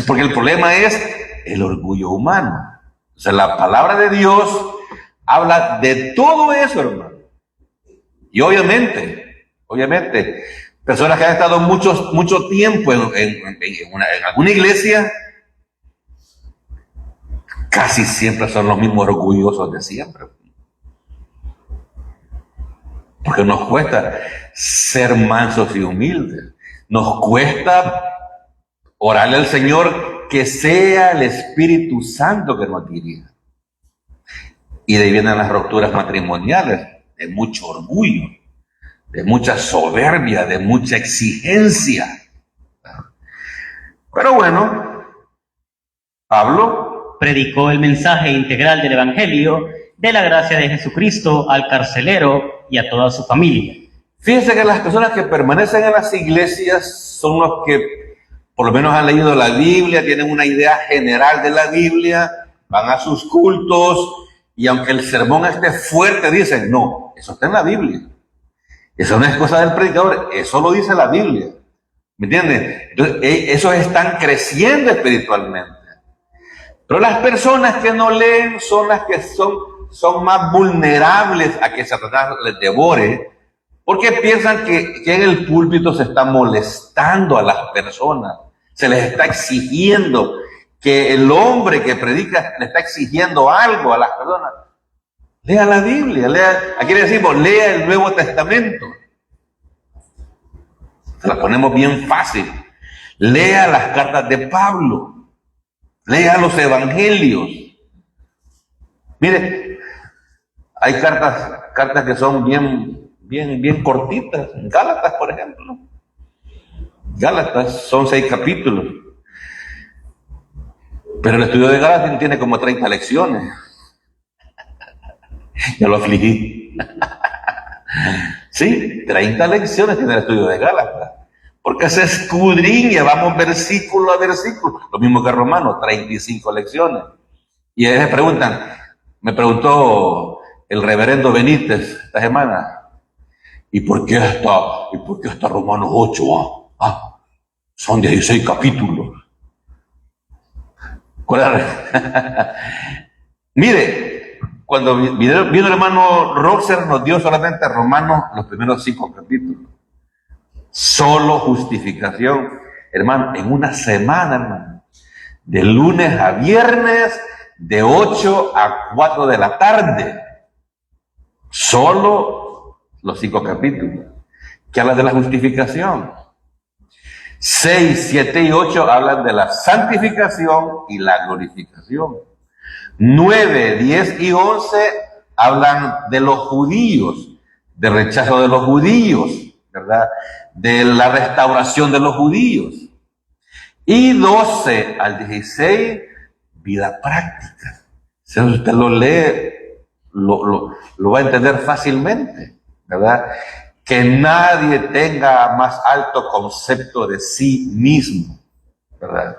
Porque el problema es el orgullo humano. O sea, la palabra de Dios habla de todo eso, hermano. Y obviamente, personas que han estado mucho tiempo en alguna iglesia, casi siempre son los mismos orgullosos de siempre. Porque nos cuesta ser mansos y humildes. Nos cuesta orarle al Señor que sea el Espíritu Santo que nos dirija. Y de ahí vienen las rupturas matrimoniales, de mucho orgullo, de mucha soberbia, de mucha exigencia. Pero bueno, Pablo predicó el mensaje integral del Evangelio de la gracia de Jesucristo al carcelero y a toda su familia. Fíjense que las personas que permanecen en las iglesias son los que por lo menos han leído la Biblia, tienen una idea general de la Biblia, van a sus cultos y aunque el sermón esté fuerte, dicen, no, eso está en la Biblia. Eso no es cosa del predicador, eso lo dice la Biblia. ¿Me entiendes? Entonces, esos están creciendo espiritualmente. Pero las personas que no leen son las que son más vulnerables a que Satanás les devore, porque piensan que en el púlpito se está molestando a las personas, se les está exigiendo, que el hombre que predica le está exigiendo algo a las personas. Lea la Biblia, aquí le decimos, lea el Nuevo Testamento. Se la ponemos bien fácil. Lea las cartas de Pablo, lea los evangelios. Mire, hay cartas que son bien cortitas. Gálatas, por ejemplo. Gálatas son 6 capítulos. Pero el estudio de Gálatas tiene como 30 lecciones. Ya lo afligí. Sí, 30 lecciones tiene el estudio de Gálatas. Porque se escudriña, vamos versículo a versículo. Lo mismo que Romanos, 35 lecciones. Y ellos me preguntó el reverendo Benítez esta semana, ¿y por qué hasta Romanos 8? Son 16 capítulos. Mire, cuando vino el hermano Roxer, nos dio solamente Romanos los primeros 5 capítulos. Solo justificación, hermano, en una semana, hermano, de lunes a viernes, de 8 a 4 de la tarde. Solo los 5 capítulos que hablan de la justificación. 6, 7 y 8 hablan de la santificación y la glorificación. 9, 10 y 11 hablan de los judíos, del rechazo de los judíos, ¿verdad? De la restauración de los judíos. Y 12 al 16, vida práctica. Si usted lo lee, lo va a entender fácilmente, ¿verdad? Que nadie tenga más alto concepto de sí mismo, ¿verdad?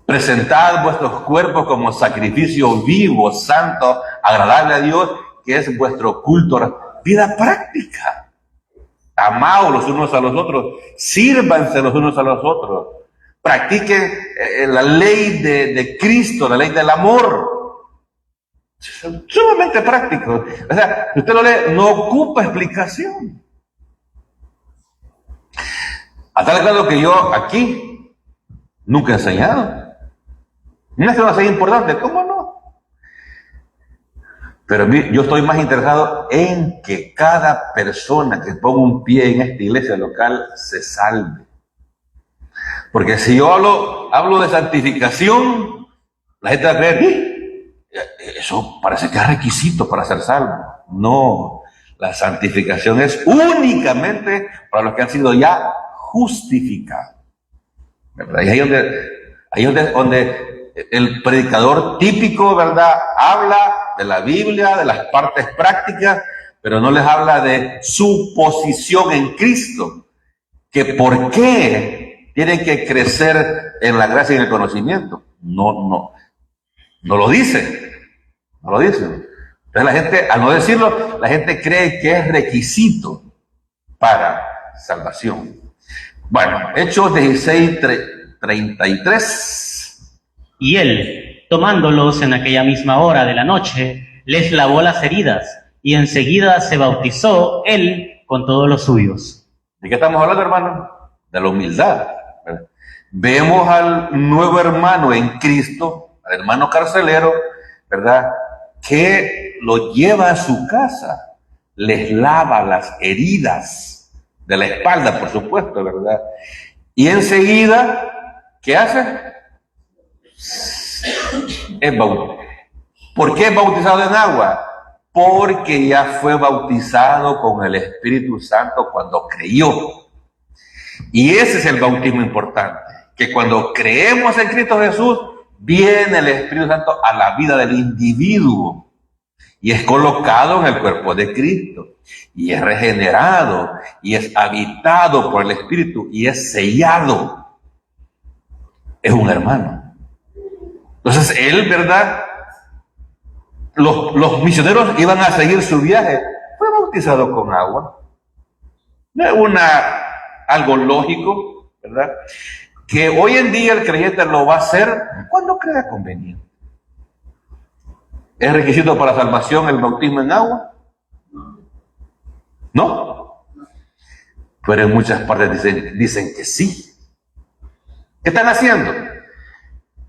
Presentad vuestros cuerpos como sacrificio vivo, santo, agradable a Dios, que es vuestro culto. Vida práctica. Amaos los unos a los otros, sírvanse los unos a los otros, practiquen la ley de Cristo, la ley del amor. Sumamente práctico. O sea, si usted lo lee, no ocupa explicación. A tal grado que yo aquí nunca he enseñado. No es que no sea importante, ¿cómo no? Pero yo estoy más interesado en que cada persona que ponga un pie en esta iglesia local se salve. Porque si yo hablo de santificación, la gente va a creer, eso parece que es requisito para ser salvo. No, la santificación es únicamente para los que han sido ya justificados, ¿verdad? Y ahí donde el predicador típico, ¿verdad?, habla de la Biblia, de las partes prácticas, pero no les habla de su posición en Cristo, que por qué tienen que crecer en la gracia y en el conocimiento. No lo dice. No lo dice. Entonces la gente, al no decirlo, la gente cree que es requisito para salvación. Bueno, Hechos 16, 33. Y él, tomándolos en aquella misma hora de la noche, les lavó las heridas, y enseguida se bautizó él con todos los suyos. ¿De qué estamos hablando, hermano? De la humildad, ¿verdad? Vemos al nuevo hermano en Cristo, al hermano carcelero, ¿verdad?, que lo lleva a su casa, les lava las heridas de la espalda, por supuesto, ¿verdad? Y enseguida, ¿qué hace? Es bautizado. ¿Por qué es bautizado en agua? Porque ya fue bautizado con el Espíritu Santo cuando creyó. Y ese es el bautismo importante, que cuando creemos en Cristo Jesús, viene el Espíritu Santo a la vida del individuo y es colocado en el cuerpo de Cristo y es regenerado y es habitado por el Espíritu y es sellado. es un hermano. Entonces él, ¿verdad? Los misioneros iban a seguir su viaje. Fue bautizado con agua. No es algo lógico, ¿verdad? Que hoy en día el creyente lo va a hacer cuando crea conveniente. ¿Es requisito para salvación el bautismo en agua? No. Pero en muchas partes dicen que sí. ¿Qué están haciendo?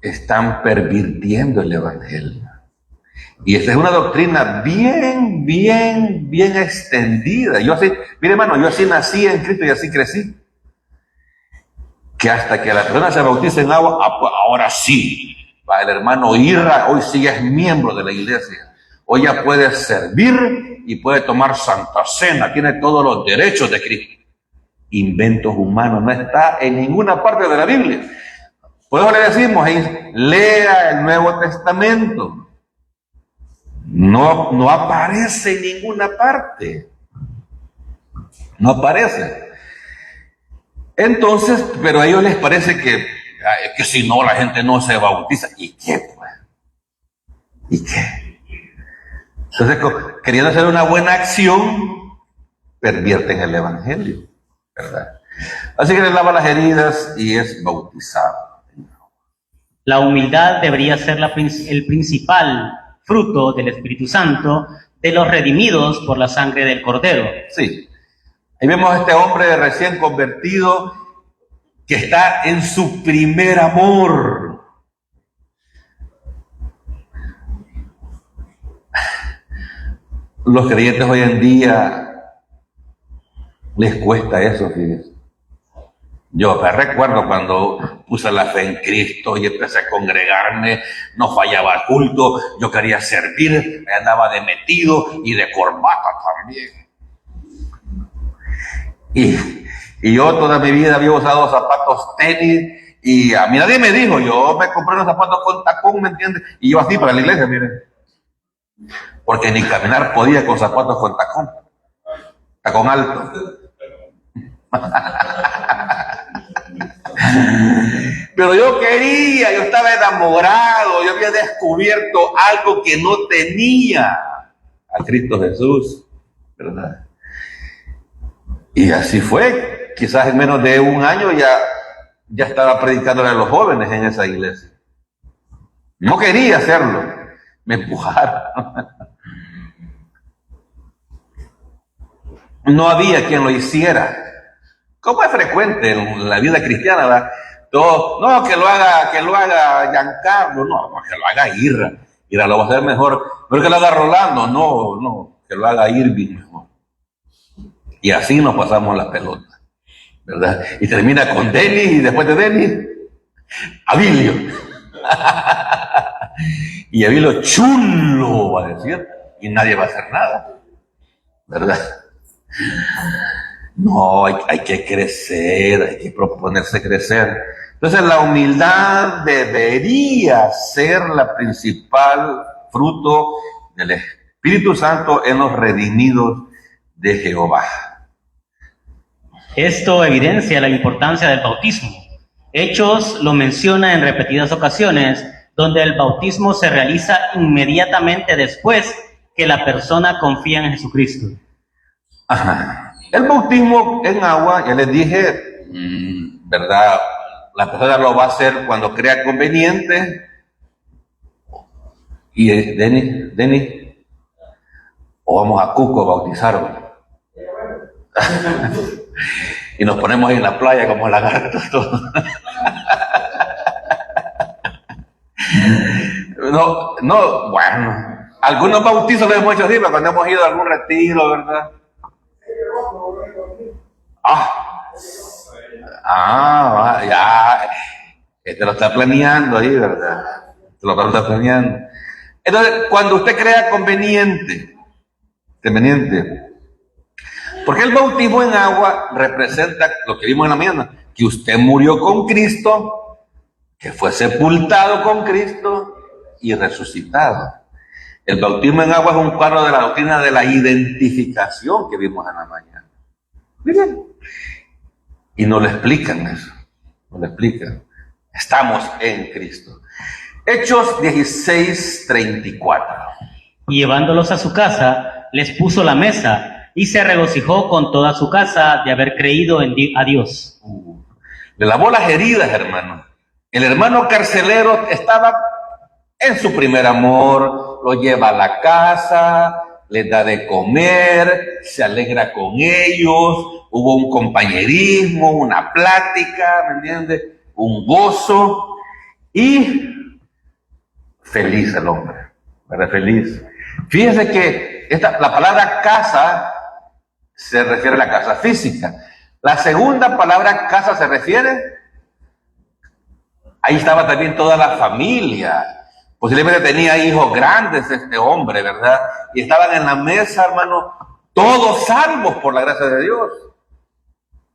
Están pervirtiendo el evangelio. Y esta es una doctrina bien extendida. Yo así, mire hermano, yo así nací en Cristo y así crecí. Que hasta que la persona se bautice en agua, pues ahora sí. El hermano Irra hoy sí es miembro de la iglesia. Hoy ya puede servir y puede tomar Santa Cena. Tiene todos los derechos de Cristo. Inventos humanos, no está en ninguna parte de la Biblia. Por eso le decimos, lea el Nuevo Testamento. No aparece en ninguna parte. No aparece. Entonces, pero a ellos les parece que si no la gente no se bautiza. ¿Y qué, pues? ¿Y qué? Entonces, queriendo hacer una buena acción, pervierten el evangelio, ¿verdad? Así que le lava las heridas y es bautizado. La humildad debería ser el principal fruto del Espíritu Santo de los redimidos por la sangre del Cordero. Sí. Ahí vemos a este hombre recién convertido que está en su primer amor. Los creyentes hoy en día les cuesta eso, fíjense. Yo me recuerdo cuando puse la fe en Cristo y empecé a congregarme, no fallaba el culto, yo quería servir, andaba de metido y de corbata también. Y yo toda mi vida había usado zapatos tenis y a mí nadie me dijo, yo me compré unos zapatos con tacón, ¿me entiendes? Y yo así para la iglesia, miren. Porque ni caminar podía con zapatos con tacón. Tacón alto. Pero yo estaba enamorado, yo había descubierto algo que no tenía, a Cristo Jesús, ¿verdad? Y así fue, quizás en menos de un año ya estaba predicándole a los jóvenes en esa iglesia. No quería hacerlo, me empujaron. No había quien lo hiciera. Como es frecuente en la vida cristiana, ¿verdad? Todos, no, que lo haga Giancarlo, no, que lo haga Irra. Irra lo va a hacer mejor. Pero que lo haga Rolando, no, que lo haga Irving mejor. Y así nos pasamos la pelota, ¿verdad? Y termina con Denis y después de Denis, Abilio. Y Abilio chulo va a decir, y nadie va a hacer nada, ¿verdad? No, hay que crecer, hay que proponerse crecer. Entonces la humildad debería ser la principal fruto del Espíritu Santo en los redimidos de Jehová. Esto evidencia la importancia del bautismo. Hechos lo menciona en repetidas ocasiones, donde el bautismo se realiza inmediatamente después que la persona confía en Jesucristo. Ajá. El bautismo en agua, ya les dije, ¿verdad? La persona lo va a hacer cuando crea conveniente. Y Denis, o vamos a Cuco a bautizarlo. Y nos ponemos ahí en la playa como lagartos todos. No, bueno. Algunos bautizos los hemos hecho así, pero cuando hemos ido a algún retiro, ¿verdad? Ya. Este lo está planeando ahí, ¿verdad? Lo está planeando. Entonces, cuando usted crea conveniente, porque el bautismo en agua representa lo que vimos en la mañana, que usted murió con Cristo, que fue sepultado con Cristo y resucitado. El bautismo en agua es un cuadro de la doctrina de la identificación que vimos en la mañana. Miren. Y no le explican eso, no le explican. Estamos en Cristo. Hechos 16:34. Y llevándolos a su casa, les puso la mesa y se regocijó con toda su casa de haber creído a Dios. Le lavó las heridas, hermano. El hermano carcelero estaba en su primer amor, lo lleva a la casa, les da de comer, se alegra con ellos, hubo un compañerismo, una plática, ¿me entiendes? Un gozo y feliz el hombre, ¿verdad? Feliz. Fíjense que la palabra casa se refiere a la casa física. La segunda palabra casa se refiere, ahí estaba también toda la familia. Posiblemente tenía hijos grandes este hombre, ¿verdad? Y estaban en la mesa, hermano, todos salvos por la gracia de Dios.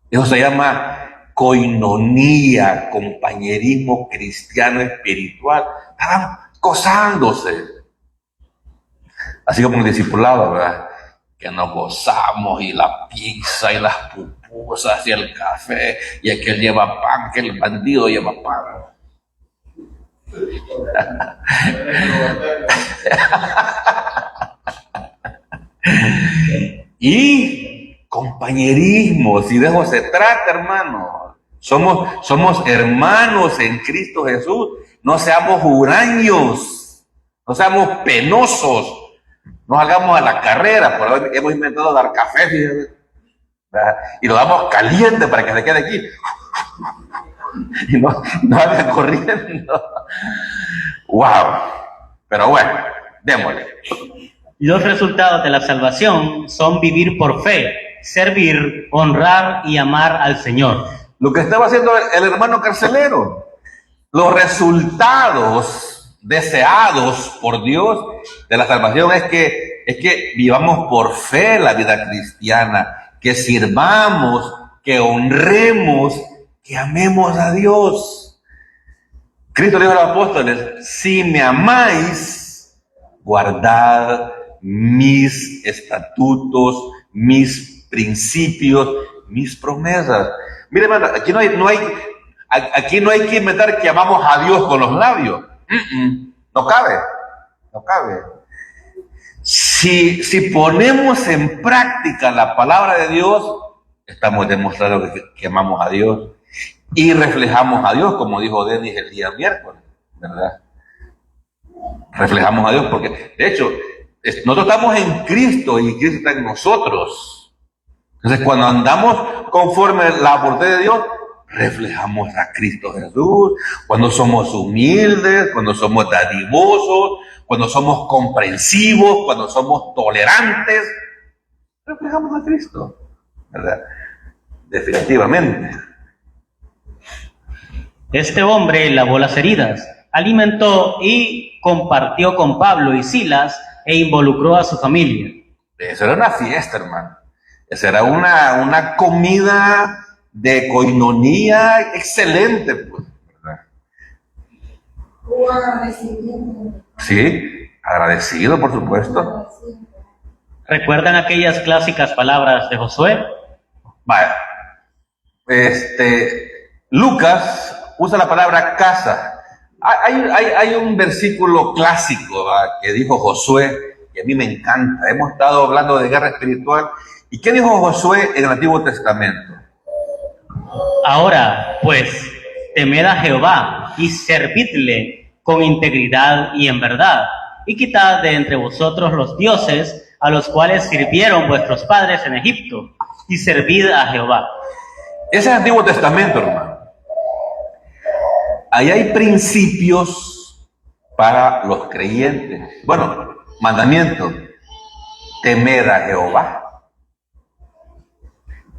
Eso se llama coinonía, compañerismo cristiano espiritual. Estaban gozándose. Así como el discipulado, ¿verdad? Que nos gozamos y la pizza y las pupusas y el café y aquel lleva pan, que el bandido lleva pan. Y compañerismo, si de eso se trata, hermano. Somos hermanos en Cristo Jesús. No seamos huraños, no seamos penosos, no hagamos a la carrera. Por ahora hemos inventado dar café, fíjate, y lo damos caliente para que se quede aquí y no haga corriendo. Wow. Pero bueno, démosle. Los resultados de la salvación son vivir por fe, servir, honrar y amar al Señor. Lo que estaba haciendo el hermano carcelero, los resultados deseados por Dios de la salvación es que vivamos por fe la vida cristiana, que sirvamos, que honremos, que amemos a Dios. Cristo dijo a los apóstoles: si me amáis, guardad mis estatutos, mis principios, mis promesas. Mire, hermano, aquí no hay que inventar que amamos a Dios con los labios. No cabe. Si ponemos en práctica la palabra de Dios, estamos demostrando que amamos a Dios y reflejamos a Dios, como dijo Denis el día miércoles, ¿verdad? Reflejamos a Dios porque, de hecho, nosotros estamos en Cristo y Cristo está en nosotros. Entonces, cuando andamos conforme a la voluntad de Dios, reflejamos a Cristo Jesús. Cuando somos humildes, cuando somos dadivosos, cuando somos comprensivos, cuando somos tolerantes, reflejamos a Cristo, ¿verdad? Definitivamente. Este hombre lavó las heridas, alimentó y compartió con Pablo y Silas e involucró a su familia. Eso era una fiesta, hermano. Esa era una comida de coinonía excelente, pues, ¿verdad? Sí, agradecido, por supuesto. ¿Recuerdan aquellas clásicas palabras de Josué? Vaya, Lucas usa la palabra casa. Hay un versículo clásico, ¿verdad?, que dijo Josué, que a mí me encanta. Hemos estado hablando de guerra espiritual. ¿Y qué dijo Josué en el Antiguo Testamento? Ahora, pues, temed a Jehová y servidle con integridad y en verdad, y quitad de entre vosotros los dioses a los cuales sirvieron vuestros padres en Egipto, y servid a Jehová. Ese es el Antiguo Testamento, hermano. Ahí hay principios para los creyentes. Bueno, mandamientos. Temer a Jehová.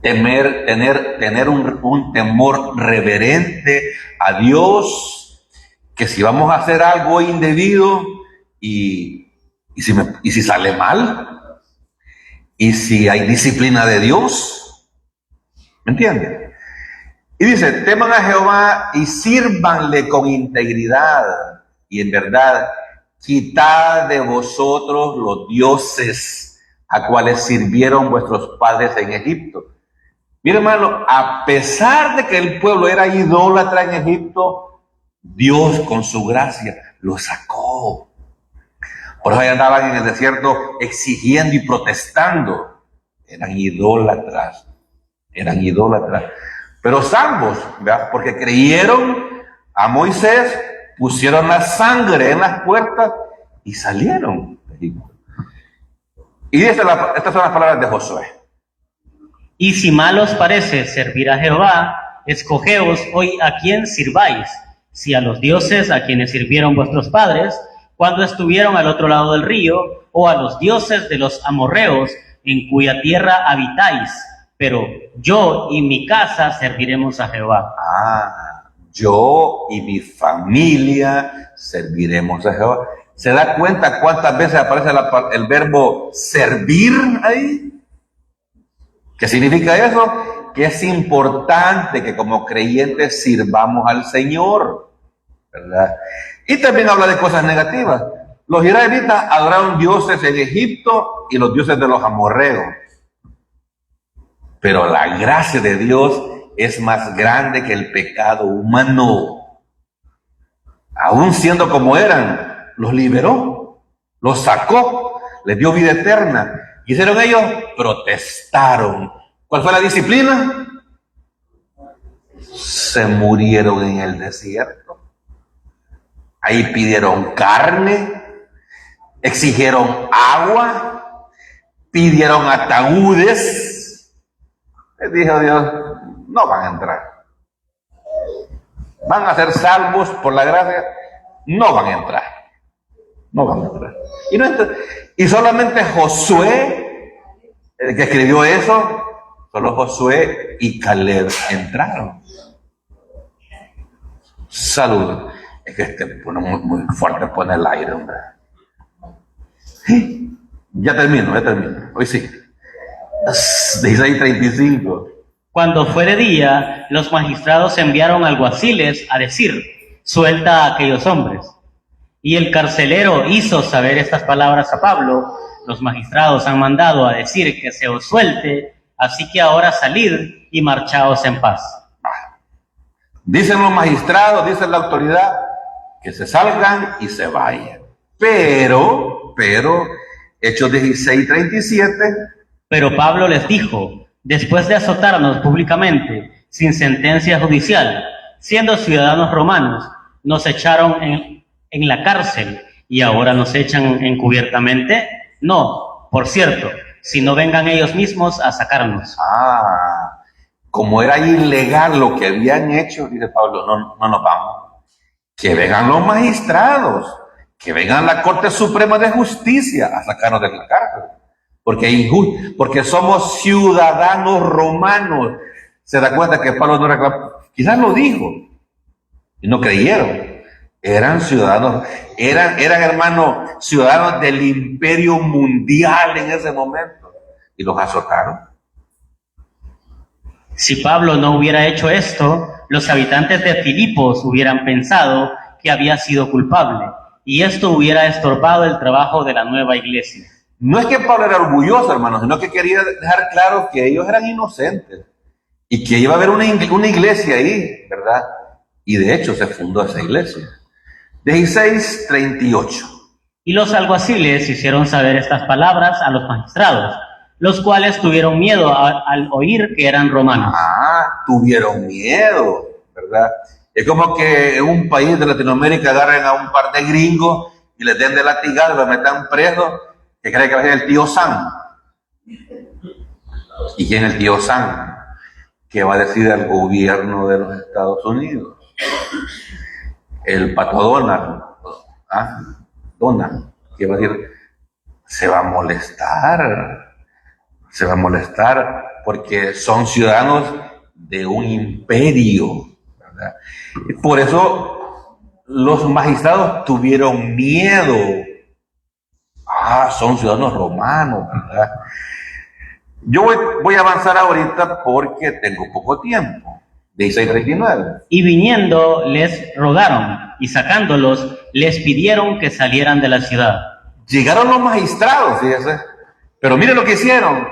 Tener un temor reverente a Dios, que si vamos a hacer algo indebido y si sale mal, y si hay disciplina de Dios, ¿me entienden? Y dice: teman a Jehová y sírvanle con integridad y en verdad, quitad de vosotros los dioses a cuales sirvieron vuestros padres en Egipto. Mira, hermano, a pesar de que el pueblo era idólatra en Egipto, Dios con su gracia los sacó. Por eso andaban en el desierto exigiendo y protestando. Eran idólatras. Pero salvos, ¿verdad? Porque creyeron a Moisés, pusieron la sangre en las puertas y salieron de Egipto. Y estas son las palabras de Josué. Y si mal os parece servir a Jehová, escogeos hoy a quién sirváis, si a los dioses a quienes sirvieron vuestros padres, cuando estuvieron al otro lado del río, o a los dioses de los amorreos, en cuya tierra habitáis. Pero yo y mi casa serviremos a Jehová. Yo y mi familia serviremos a Jehová. ¿Se da cuenta cuántas veces aparece el verbo servir ahí? ¿Qué significa eso? Que es importante que como creyentes sirvamos al Señor, ¿verdad? Y también habla de cosas negativas. Los israelitas adoraron dioses en Egipto y los dioses de los amorreos. Pero la gracia de Dios es más grande que el pecado humano. Aún siendo como eran, los liberó, los sacó, les dio vida eterna. ¿Qué hicieron ellos? Protestaron. ¿Cuál fue la disciplina? Se murieron en el desierto. Ahí pidieron carne, exigieron agua, pidieron ataúdes. Les dijo Dios, no van a entrar. Van a ser salvos por la gracia, no van a entrar. Y solamente Josué, el que escribió eso, solo Josué y Caleb entraron. Salud. Es que muy fuerte pone el aire, hombre. Ya termino. Hoy sí. 16:35. Cuando fue de día, los magistrados enviaron alguaciles a decir, suelta a aquellos hombres. Y el carcelero hizo saber estas palabras a Pablo, los magistrados han mandado a decir que se os suelte, así que ahora salid y marchaos en paz. Dicen los magistrados, dice la autoridad, que se salgan y se vayan. Pero, Hechos 16:37. Pero Pablo les dijo, después de azotarnos públicamente, sin sentencia judicial, siendo ciudadanos romanos, nos echaron en la cárcel y ahora nos echan encubiertamente. No, por cierto, si no vengan ellos mismos a sacarnos. Como era ilegal lo que habían hecho, dice Pablo, no nos vamos. Que vengan los magistrados, que vengan la Corte Suprema de Justicia a sacarnos de la cárcel. Porque somos ciudadanos romanos. Se da cuenta que Pablo no reclamó, quizás lo dijo, y no creyeron. Eran ciudadanos, eran hermanos, ciudadanos del imperio mundial en ese momento. Y los azotaron. Si Pablo no hubiera hecho esto, los habitantes de Filipos hubieran pensado que había sido culpable, y esto hubiera estorbado el trabajo de la nueva iglesia. No es que Pablo era orgulloso, hermanos, sino que quería dejar claro que ellos eran inocentes y que iba a haber una iglesia ahí, ¿verdad? Y de hecho se fundó esa iglesia. 16:38. Y los alguaciles hicieron saber estas palabras a los magistrados, los cuales tuvieron miedo al oír que eran romanos. Tuvieron miedo, ¿verdad? Es como que en un país de Latinoamérica agarren a un par de gringos y les den de latigazo, los metan presos, que cree que va a ser el tío Sam. ¿Y quién es el tío Sam? ¿Qué va a decir al gobierno de los Estados Unidos? El pato Donald. Donald. ¿Qué va a decir? Se va a molestar porque son ciudadanos de un imperio, ¿verdad? Y por eso los magistrados tuvieron miedo. Son ciudadanos romanos, ¿verdad? Yo voy a avanzar ahorita porque tengo poco tiempo. 16:39. Y viniendo les rogaron, y sacándolos les pidieron que salieran de la ciudad. Llegaron los magistrados, fíjese. Pero miren lo que hicieron.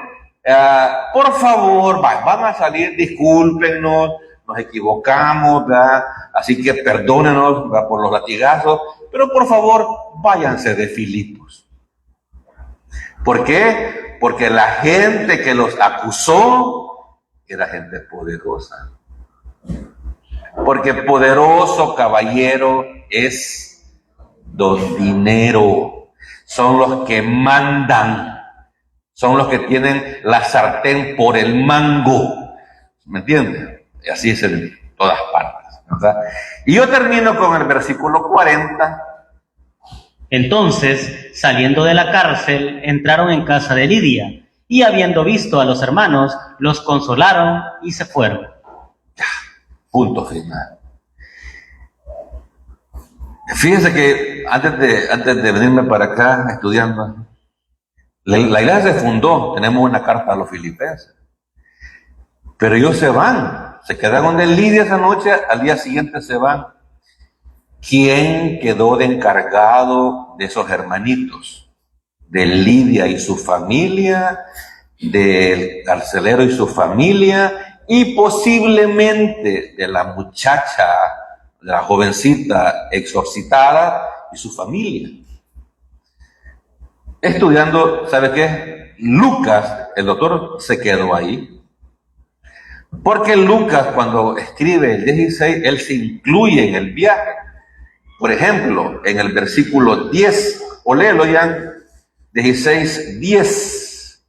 Por favor, van a salir, discúlpenos, nos equivocamos, ¿verdad? Así que perdónenos, ¿verdad?, por los latigazos, pero por favor, váyanse de Filipos. ¿Por qué? Porque la gente que los acusó era gente poderosa. Porque poderoso caballero es don dinero. Son los que mandan. Son los que tienen la sartén por el mango. ¿Me entienden? Y así es en todas partes, ¿verdad? Y yo termino con el versículo 40. Entonces, saliendo de la cárcel, entraron en casa de Lidia, y habiendo visto a los hermanos, los consolaron y se fueron. Punto final. Fíjense que antes de venirme para acá estudiando, la iglesia se fundó, tenemos una carta a los filipenses, pero ellos se van, se quedaron de Lidia esa noche, al día siguiente se van. ¿Quién quedó de encargado de esos hermanitos? De Lidia y su familia, del carcelero y su familia, y posiblemente de la muchacha, de la jovencita exorcitada y su familia. Estudiando, ¿sabe qué? Lucas, el doctor, se quedó ahí. Porque Lucas, cuando escribe el 16, él se incluye en el viaje. Por ejemplo, en el versículo 10, o léelo ya, 16, 10.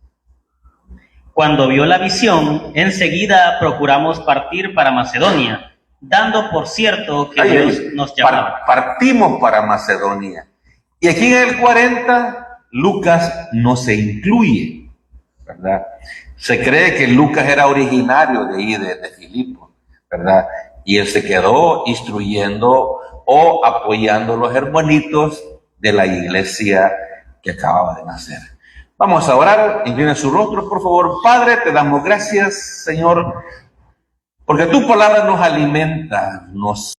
Cuando vio la visión, enseguida procuramos partir para Macedonia, dando por cierto que Dios nos llamaba. Partimos para Macedonia. Y aquí en el 40, Lucas no se incluye, ¿verdad? Se cree que Lucas era originario de ahí, de Filipos, ¿verdad? Y él se quedó instruyendo o apoyando a los hermanitos de la iglesia que acababa de nacer. Vamos a orar, inclinen su rostro, por favor. Padre, te damos gracias, Señor, porque tu palabra nos alimenta, nos